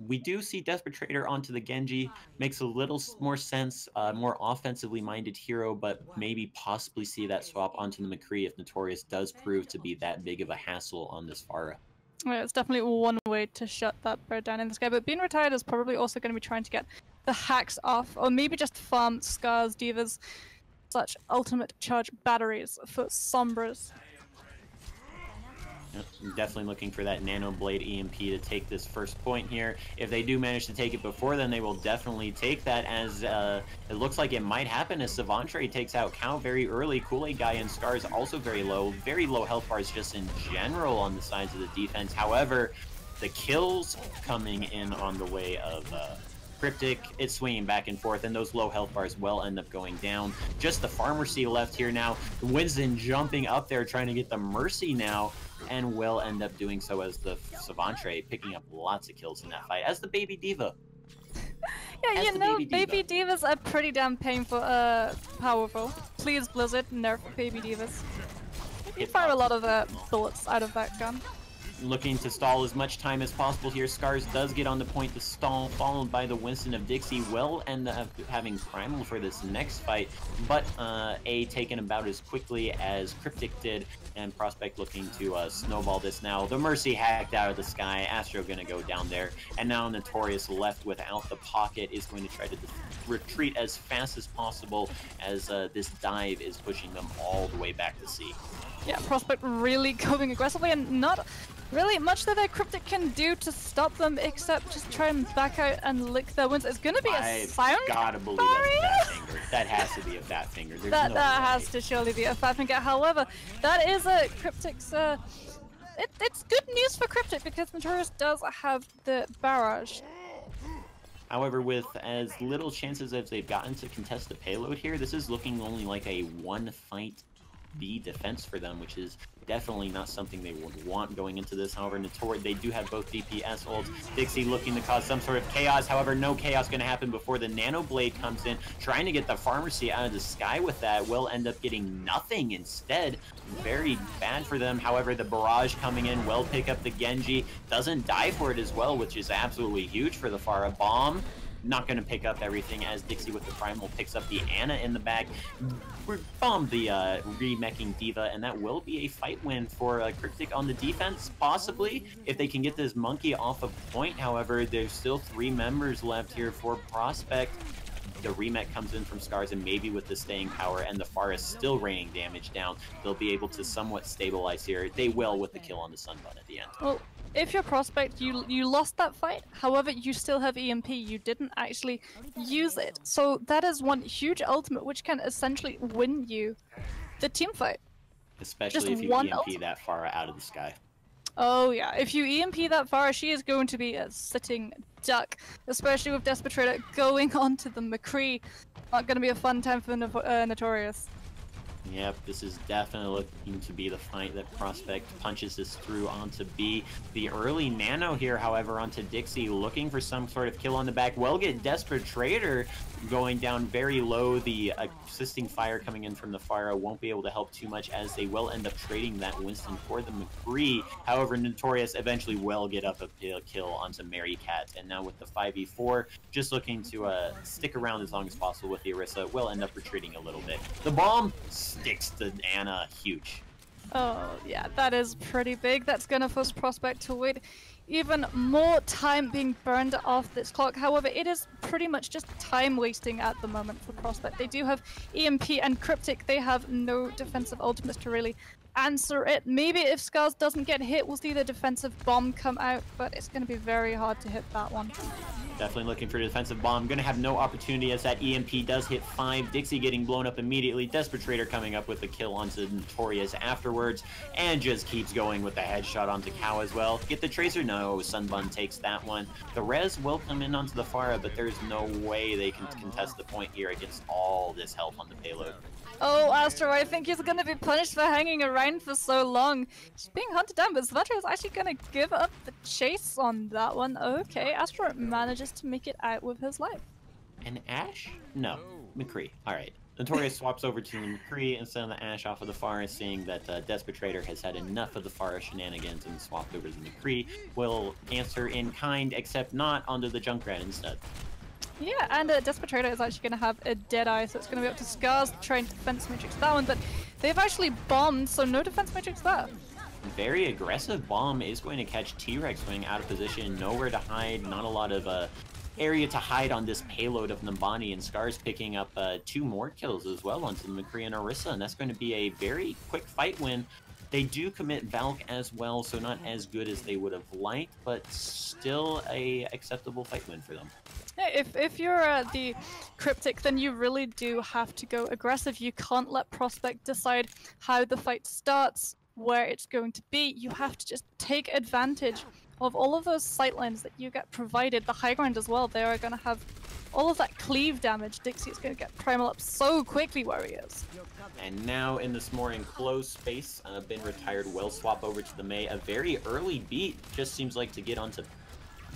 We do see Despetrator onto the Genji. Makes a little more sense, more offensively minded hero, but maybe possibly see that swap onto the McCree if Notorious does prove to be that big of a hassle on this Farah. Yeah, it's definitely one way to shut that bird down in this guy, but being retired is probably also going to be trying to get the hacks off, or maybe just farm Scars, Divas, such ultimate charge batteries for Sombras. Definitely looking for that Nano Blade EMP to take this first point here. If they do manage to take it before then, they will definitely take that, as it looks like it might happen as Savantray takes out Cow very early. Kool-Aid Guy and Scars also very low health bars just in general on the sides of the defense. However, the kills coming in on the way of Cryptic, it's swinging back and forth, and those low health bars will end up going down. Just the Pharmacy left here now. Winston jumping up there trying to get the Mercy now, and will end up doing so as the Savantray, picking up lots of kills in that fight as the Baby Diva. Yeah, you know, Baby Divas are pretty damn painful, powerful. Please, Blizzard, nerf Baby Divas. You fire a lot of bullets out of that gun. Looking to stall as much time as possible here. Scars does get on the point to stall, followed by the Winston of Dixie. Will end up having Primal for this next fight, but A taken about as quickly as Cryptic did, and Prospect looking to snowball this now. The Mercy hacked out of the sky. Astro gonna go down there, and now Notorious left without the pocket is going to try to retreat as fast as possible as this dive is pushing them all the way back to C. Yeah, Prospect really going aggressively, and not really much that Cryptic can do to stop them except just try and back out and lick their wins. It's gonna be a sound gotta believe that's a fat finger. That has to be a fat finger. There's that no way. has to surely be a fat finger. However, that is a Cryptic's it's good news for Cryptic because Notorious does have the barrage. However, with as little chances as they've gotten to contest the payload here, this is looking only like a one-fight B defense for them, which is definitely not something they would want going into this. However, Notorious, they do have both DPS ults. Dixie looking to cause some sort of chaos. However, no chaos going to happen before the Nano Blade comes in, trying to get the Pharmacy out of the sky with that. Will end up getting nothing instead. Very bad for them. However, the barrage coming in will pick up the Genji. Doesn't die for it as well, which is absolutely huge for the Farah. Bomb not going to pick up everything as Dixie with the Primal picks up the Ana in the back. Bomb the remeching Diva, and that will be a fight win for Cryptic on the defense, possibly, if they can get this Monkey off of point. However, there's still 3 members left here for Prospect. The remech comes in from Scars, and maybe with the staying power and the Forest still raining damage down, they'll be able to somewhat stabilize here. They will with the kill on the Sunbun at the end. Well, if you're Prospect, you lost that fight. However, you still have EMP. You didn't actually use it. So that is one huge ultimate which can essentially win you the team fight. Especially Just if you one EMP ultimate. that far out of the sky. Oh yeah, if you EMP that far, she is going to be a sitting duck, especially with Despetrator going onto the McCree. Not going to be a fun time for Notorious. Yep, this is definitely looking to be the fight that Prospect punches this through onto B. The early nano here, however, onto Dixie, looking for some sort of kill on the back. Well, get Despetrator going down very low. The assisting fire coming in from the Pharah won't be able to help too much, as they will end up trading that Winston for the McCree. However, Notorious eventually will get up a kill onto Mary Cat, and now with the 5v4, just looking to stick around as long as possible with the Orisa, will end up retreating a little bit. The bomb sticks to Ana huge. Oh yeah, that is pretty big. That's gonna force Prospect to wait even more time being burned off this clock. However, it is pretty much just time wasting at the moment for Prospect. They do have EMP and Cryptic. They have no defensive ultimates to really answer it. Maybe if Scars doesn't get hit, we'll see the defensive bomb come out, but it's going to be very hard to hit that one. Definitely looking for a defensive bomb. Going to have no opportunity as that EMP does hit 5. Dixie getting blown up immediately. Despetrator coming up with a kill onto Notorious afterwards. And just keeps going with the headshot onto Cow as well. Get the Tracer? No. Sunbun takes that one. The res will come in onto the Pharah, but there's no way they can contest the point here against all this health on the payload. Oh, Astro, I think he's gonna be punished for hanging around for so long. He's being hunted down, but Svatro is actually gonna give up the chase on that one. Okay, Astro manages to make it out with his life. And Ash? No. McCree. Alright. Notorious swaps over to the McCree instead of the Ash off of the Forest, seeing that Despetrator has had enough of the Forest shenanigans and swapped over to the McCree. Will answer in kind, except not onto the Junkrat instead. Yeah, and Despetrator is actually going to have a Deadeye, so it's going to be up to Scars to try and defense matrix that one, but they've actually bombed, so no defense matrix there. Very aggressive bomb is going to catch T-Rex going out of position, nowhere to hide, not a lot of area to hide on this payload of Nambani, and Scars picking up 2 more kills as well onto the McCree and Orisa, and that's going to be a very quick fight win. They do commit Valk as well, so not as good as they would have liked, but still a acceptable fight win for them. If you're the Cryptic, then you really do have to go aggressive. You can't let Prospect decide how the fight starts, where it's going to be. You have to just take advantage of all of those sightlines that you get provided. The high ground as well, they are going to have all of that cleave damage. Dixie is going to get Primal up so quickly where he is. And now in this more enclosed space, been retired, will swap over to the Mei. A very early beat just seems like to get onto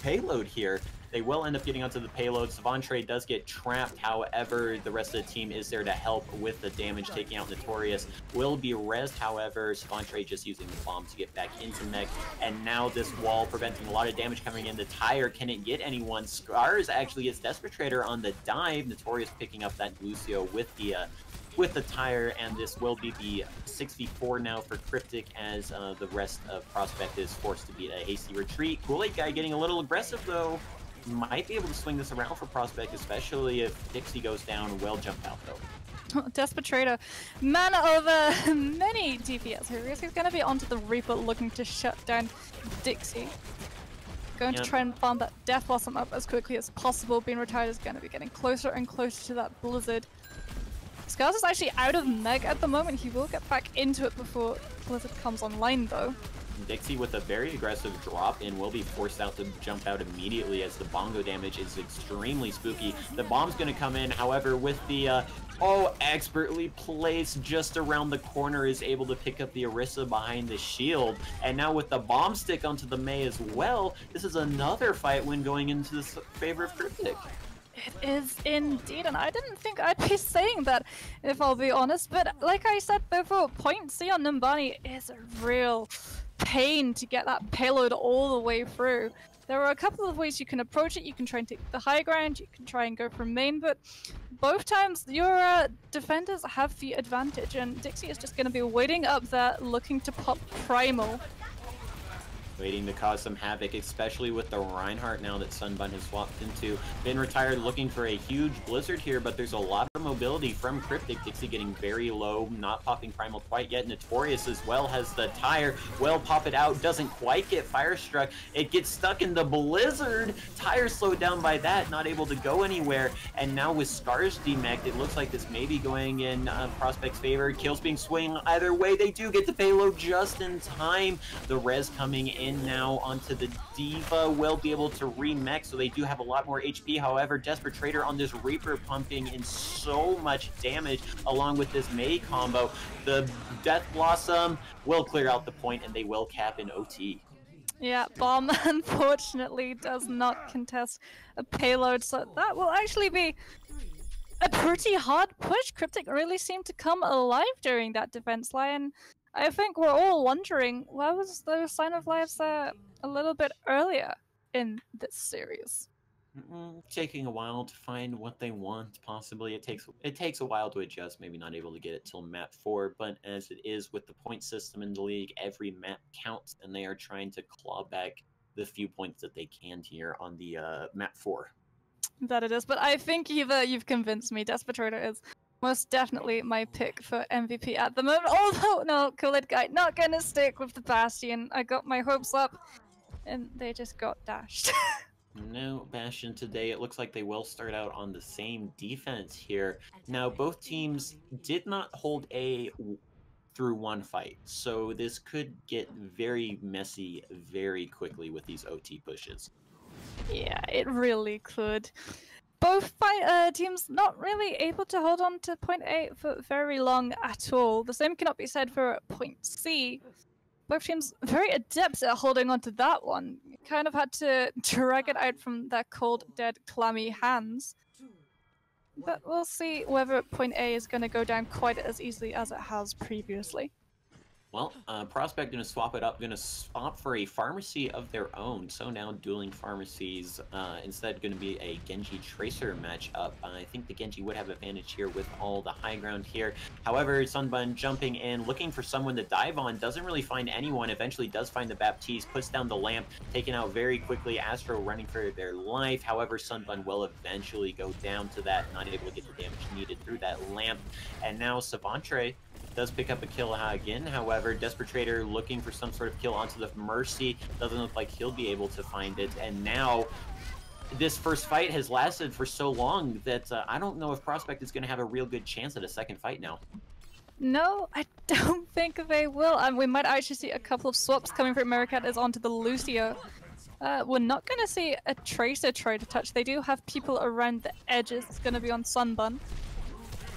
payload here. They will end up getting onto the payload. Savantray does get trapped, however, the rest of the team is there to help with the damage, taking out Notorious. Will be rezzed, however, Savantray just using the bomb to get back into mech. And now this wall preventing a lot of damage coming in. The tire, can it get anyone? Scars actually gets Despetrator on the dive. Notorious picking up that Lucio with the tire, and this will be the 6v4 now for Cryptic, as the rest of Prospect is forced to beat a hasty retreat. Kool-Aid guy getting a little aggressive though. Might be able to swing this around for Prospect, especially if Dixie goes down. Well jumped out though. Despetrator, man of many DPS here. He's going to be onto the Reaper looking to shut down Dixie. Going to try and farm that Death Blossom up as quickly as possible. Being retired is going to be getting closer and closer to that Blizzard. Scars is actually out of Meg at the moment. He will get back into it before Blizzard comes online though. Dixie with a very aggressive drop in will be forced out to jump out immediately, as the bongo damage is extremely spooky. The bomb's going to come in, however, with the expertly placed just around the corner, is able to pick up the Orisa behind the shield. And now with the bomb stick onto the Mei as well, this is another fight win going into the favor of Cryptic. It is indeed, and I didn't think I'd be saying that, if I'll be honest, but like I said before, point C on Nambani is a real pain to get that payload all the way through. There are a couple of ways you can approach it. You can try and take the high ground, you can try and go for main, but both times your defenders have the advantage, and Dixie is just going to be waiting up there looking to pop Primal. Waiting to cause some havoc, especially with the Reinhardt now that Sunbun has swapped into. Been retired, looking for a huge blizzard here, but there's a lot of mobility from Cryptic. Dixie getting very low, not popping Primal quite yet. Notorious as well has the tire. Well, pop it out, doesn't quite get Firestruck. It gets stuck in the blizzard. Tire slowed down by that, not able to go anywhere. And now with Scars demeched, it looks like this may be going in Prospect's favor. Kills being swing either way. They do get the payload just in time. The res coming in now onto the Diva, will be able to remech, so they do have a lot more HP. However, Desperate Trader on this Reaper pumping in so much damage along with this Mei combo. The Death Blossom will clear out the point and they will cap in OT. Yeah, Bomb unfortunately does not contest a payload, so that will actually be a pretty hard push. Cryptic really seemed to come alive during that defense line. I think we're all wondering, why was the sign of lives there a little bit earlier in this series? Taking a while to find what they want, possibly. It takes a while to adjust, maybe not able to get it till map 4, but as it is with the point system in the league, every map counts, and they are trying to claw back the few points that they can here on the map 4. That it is, but I think you've convinced me. Desperate Trader is most definitely my pick for MVP at the moment. Although, no, Kool-Aid Guy, not gonna stick with the Bastion. I got my hopes up, and they just got dashed. No Bastion today. It looks like they will start out on the same defense here. Now, both teams did not hold A through one fight, so this could get very messy very quickly with these OT pushes. Yeah, it really could. Both teams not really able to hold on to point A for very long at all. The same cannot be said for point C. Both teams very adept at holding on to that one. Kind of had to drag it out from their cold, dead, clammy hands. But we'll see whether point A is going to go down quite as easily as it has previously. Well, Prospect going to swap it up, going to opt for a pharmacy of their own. So now dueling pharmacies, instead going to be a Genji Tracer matchup. I think the Genji would have advantage here with all the high ground here. However, Sunbun jumping in, looking for someone to dive on, doesn't really find anyone, eventually does find the Baptiste, puts down the lamp, taken out very quickly. Astro running for their life. However, Sunbun will eventually go down to that, not able to get the damage needed through that lamp. And now Savantre does pick up a kill again. However, Desperate Trader looking for some sort of kill onto the Mercy. Doesn't look like he'll be able to find it. And now this first fight has lasted for so long that I don't know if Prospect is going to have a real good chance at a second fight now. No, I don't think they will. And we might actually see a couple of swaps coming from Americat as onto the Lucio. We're not going to see a Tracer try to touch. They do have people around the edges. It's going to be on Sunbun.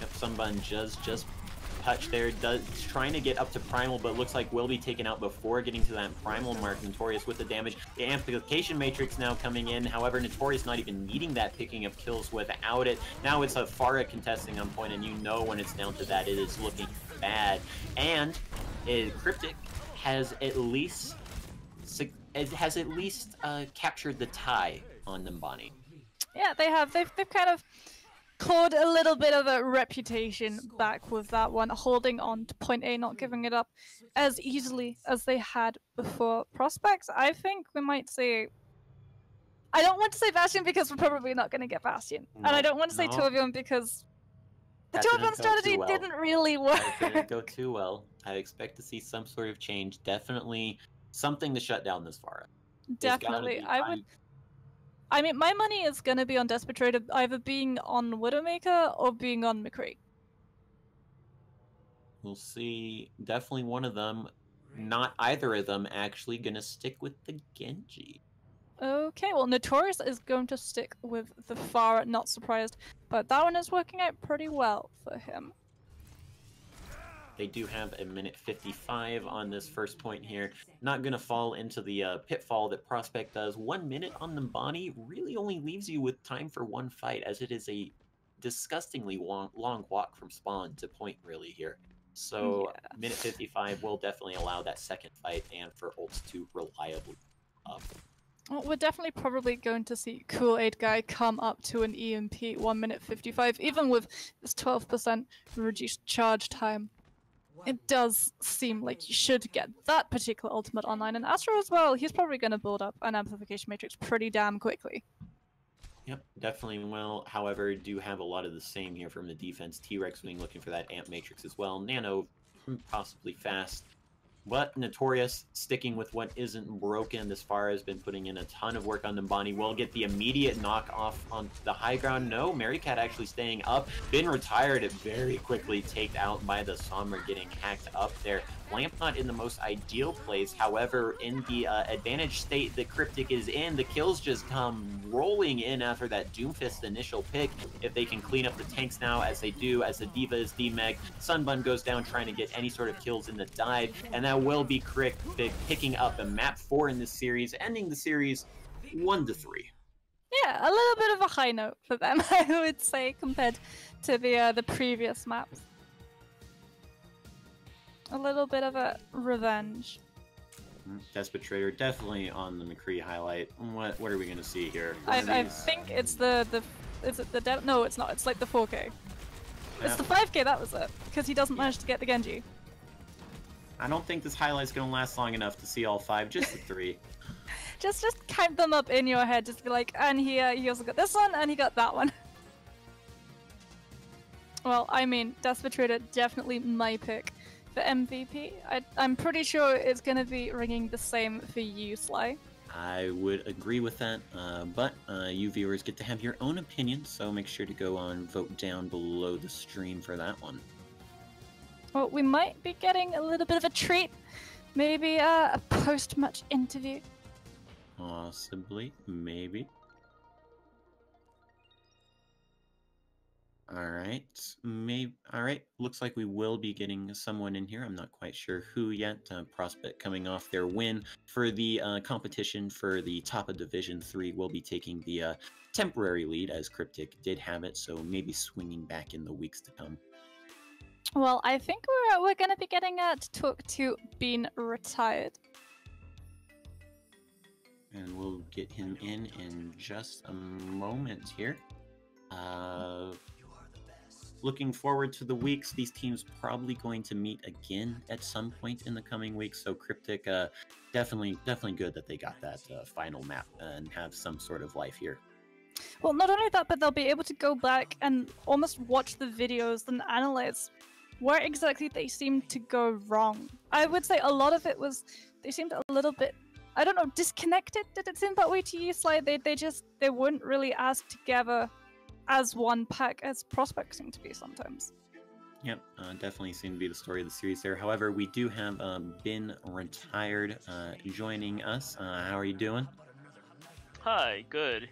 Yep, Sunbun just touch there, trying to get up to Primal, but looks like will be taken out before getting to that Primal mark. Notorious with the damage. The Amplification Matrix now coming in. However, Notorious not even needing that, picking up kills without it. Now it's a Pharah contesting on point, and you know when it's down to that, it is looking bad. And Cryptic has at least captured the tie on Nimbani. Yeah, they have. They've kind of clawed a little bit of a reputation back with that one, holding on to point A, not giving it up as easily as they had before. Prospects, I think we might say... I don't want to say Bastion because we're probably not going to get Bastion. And I don't want to say Torbjorn because the Torbjorn strategy didn't really work. That didn't go too well. I expect to see some sort of change. Definitely something to shut down this far. Definitely. I mean, my money is going to be on Desperate Trader either being on Widowmaker or being on McCree. We'll see. Definitely one of them. Not either of them actually going to stick with the Genji. Okay, well, Notorious is going to stick with the Pharah, not surprised. But that one is working out pretty well for him. They do have a minute 55 on this first point here. Not going to fall into the pitfall that Prospect does. 1 minute on Nimbani really only leaves you with time for one fight, as it is a disgustingly long walk from spawn to point really here. So minute 55 will definitely allow that second fight and for ults to reliably up. Well, we're definitely probably going to see Kool-Aid Guy come up to an EMP 1 minute 55, even with this 12% reduced charge time. It does seem like you should get that particular ultimate online, and Astro as well, he's probably going to build up an amplification matrix pretty damn quickly. Yep, definitely will. However, do have a lot of the same here from the defense. T-Rex Wing looking for that amp matrix as well. Nano, possibly fast. But Notorious, sticking with what isn't broken as far as been putting in a ton of work on Nimbani, will get the immediate knock off on the high ground. No, Marycat actually staying up. Been retired, very quickly taken out by the Somber, getting hacked up there. Lamp not in the most ideal place. However, in the advantage state that Cryptic is in, the kills just come rolling in after that Doomfist initial pick. If they can clean up the tanks now, as they do, as the Diva is demeg, Sunbun goes down trying to get any sort of kills in the dive, and that will be Cryptic picking up a map 4 in this series, ending the series 1-3. Yeah, a little bit of a high note for them, I would say, compared to the previous maps. A little bit of a revenge. Despot Trader definitely on the McCree highlight. What are we gonna see here? I think it's is it the no, it's not. It's like the 4K. Yeah. It's the 5K. That was it, because he doesn't manage to get the Genji. I don't think this highlight's gonna last long enough to see all 5. Just the 3. just count them up in your head. Just be like, and he also got this one, and he got that one. Well, I mean, Despot Trader definitely my pick for MVP. I'm pretty sure it's going to be ringing the same for you, Sly. I would agree with that, but you viewers get to have your own opinion, so make sure to go on vote down below the stream for that one. Well, we might be getting a little bit of a treat. Maybe a post-match interview. Possibly, maybe. Alright, looks like we will be getting someone in here. I'm not quite sure who yet. Prospect coming off their win for the competition for the top of Division 3 will be taking the temporary lead, as Cryptic did have it, so maybe swinging back in the weeks to come. Well, I think we're going to be getting to talk to Bean Retired. And we'll get him in just a moment here. Looking forward to the weeks. These teams probably going to meet again at some point in the coming weeks. So Cryptic, definitely good that they got that final map and have some sort of life here. Well, not only that, but they'll be able to go back and almost watch the videos and analyze where exactly they seemed to go wrong. I would say a lot of it was they seemed a little bit, I don't know, disconnected. Did it seem that way to you, Sly? They weren't really as together as one pack as prospects seem to be sometimes. Yep, definitely seemed to be the story of the series there. However, we do have Been Retired joining us. How are you doing? Hi, good.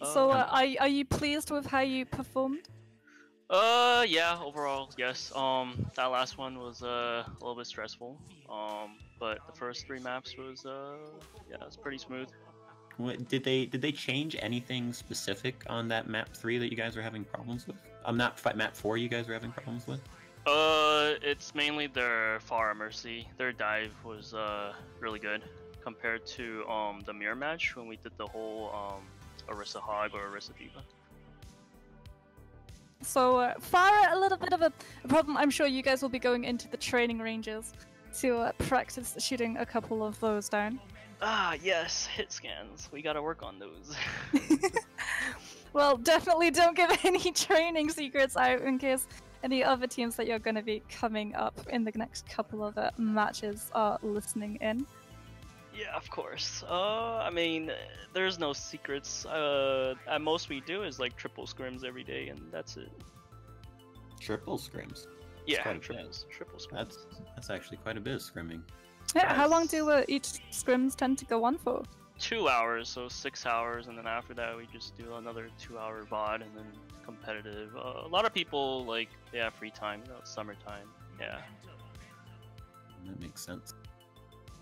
So, are you pleased with how you performed? Yeah, overall, yes. That last one was a little bit stressful. But the first 3 maps was yeah, it's pretty smooth. What, did they change anything specific on that map 3 that you guys were having problems with? Not map 4 you guys were having problems with? It's mainly their Far Mercy. Their dive was really good compared to the mirror match when we did the whole Orisa Hog or Orisa Diva. So Farah, a little bit of a problem. I'm sure you guys will be going into the training ranges to practice shooting a couple of those down. Ah, yes, hit scans. We gotta work on those. Well, definitely don't give any training secrets out in case any other teams that you're going to be coming up in the next couple of matches are listening in. Yeah, of course. I mean, there's no secrets. At most we do is like triple scrims every day, and that's it. Triple scrims? Yeah, triple scrims. That's actually quite a bit of scrimming. Yeah, how long do each scrims tend to go on for? 2 hours, so 6 hours, and then after that we just do another 2-hour VOD, and then competitive. A lot of people, like, they have free time, you know, it's summertime. Yeah. That makes sense.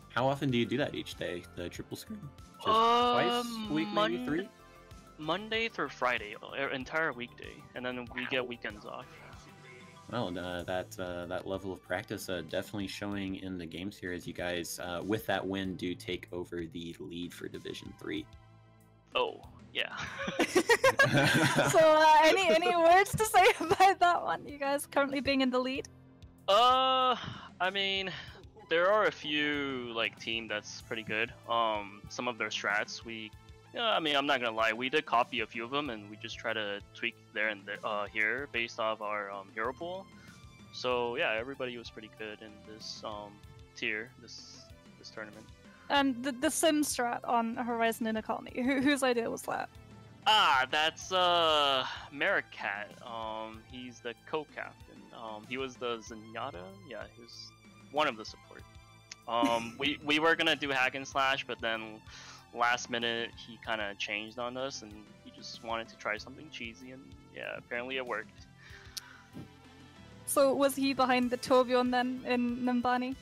How often do you do that each day, the triple scrim? Just twice a week, maybe 3? Monday through Friday, entire weekday, and then we get weekends off. Well, that level of practice definitely showing in the games here as you guys, with that win, do take over the lead for Division 3. Oh, yeah. So, any words to say about that one? You guys currently being in the lead? I mean, there are a few like team that's pretty good. Some of their strats I mean, I'm not gonna lie, we did copy a few of them, and we just try to tweak there and there, here based off our hero pool. So yeah, everybody was pretty good in this tier, this tournament. And the sim strat on Horizon Inequality, whose idea was that? Ah, that's Maricat. He's the co-captain. He was the Zenyatta. Yeah, he was one of the support. We were gonna do hack and slash, but then last minute he kind of changed on us, and he just wanted to try something cheesy, and yeah, apparently it worked. So was he behind the Torbjorn then in Nimbani?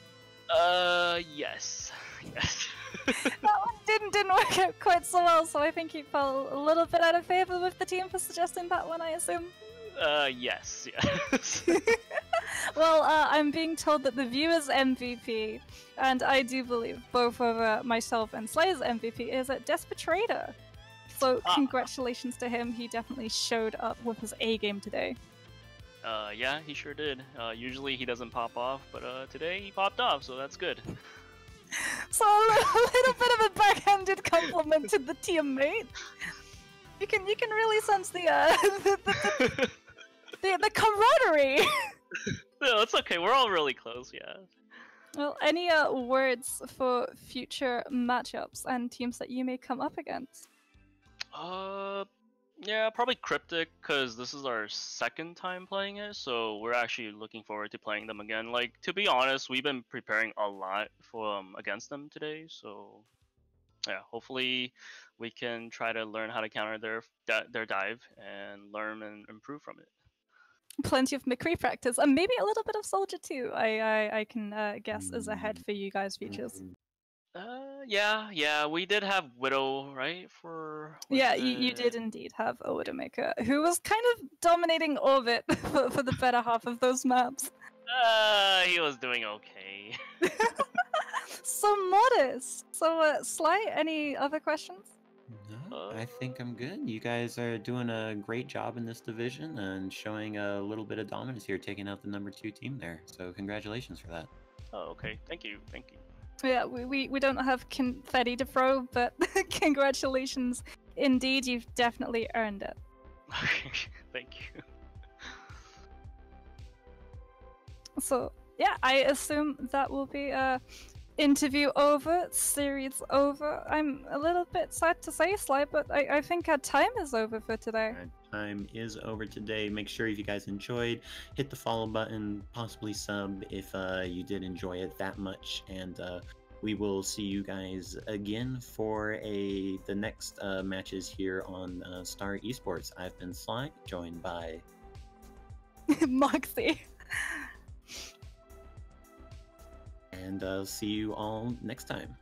Yes, yes. That one didn't work out quite so well, so I think he fell a little bit out of favor with the team for suggesting that one, I assume. Yes, yes. Well, I'm being told that the viewer's MVP, and I do believe both of myself and Slayer's MVP, is at Desperate Trader. So congratulations to him. He definitely showed up with his A game today. Yeah, he sure did. Usually he doesn't pop off, but today he popped off, so that's good. So a little bit of a backhanded compliment to the teammate. You can really sense the camaraderie. No, it's okay. We're all really close, yeah. Well, any words for future matchups and teams that you may come up against? Yeah, probably Cryptic, because this is our second time playing it, so we're actually looking forward to playing them again. Like, to be honest, we've been preparing a lot for against them today, so yeah, hopefully we can try to learn how to counter their dive and learn and improve from it. Plenty of McCree practice, and maybe a little bit of Soldier too. I can guess is ahead for you guys futures. Yeah, we did have Widow, right? Yeah, you did indeed have a Widowmaker, who was kind of dominating Orbit for the better half of those maps. He was doing okay. So modest. So, Sly, any other questions? No, I think I'm good. You guys are doing a great job in this division and showing a little bit of dominance here, taking out the #2 team there. So congratulations for that. Oh, okay. Thank you. Yeah, we don't have confetti to throw, but congratulations. Indeed, you've definitely earned it. Thank you. So, yeah, I assume that will be interview over, series over. I'm a little bit sad to say, Sly, but I think our time is over for today. Our time is over today. Make sure if you guys enjoyed, hit the follow button, possibly sub if you did enjoy it that much, and we will see you guys again for the next matches here on Star Esports. I've been Sly, joined by Moxie. And see you all next time.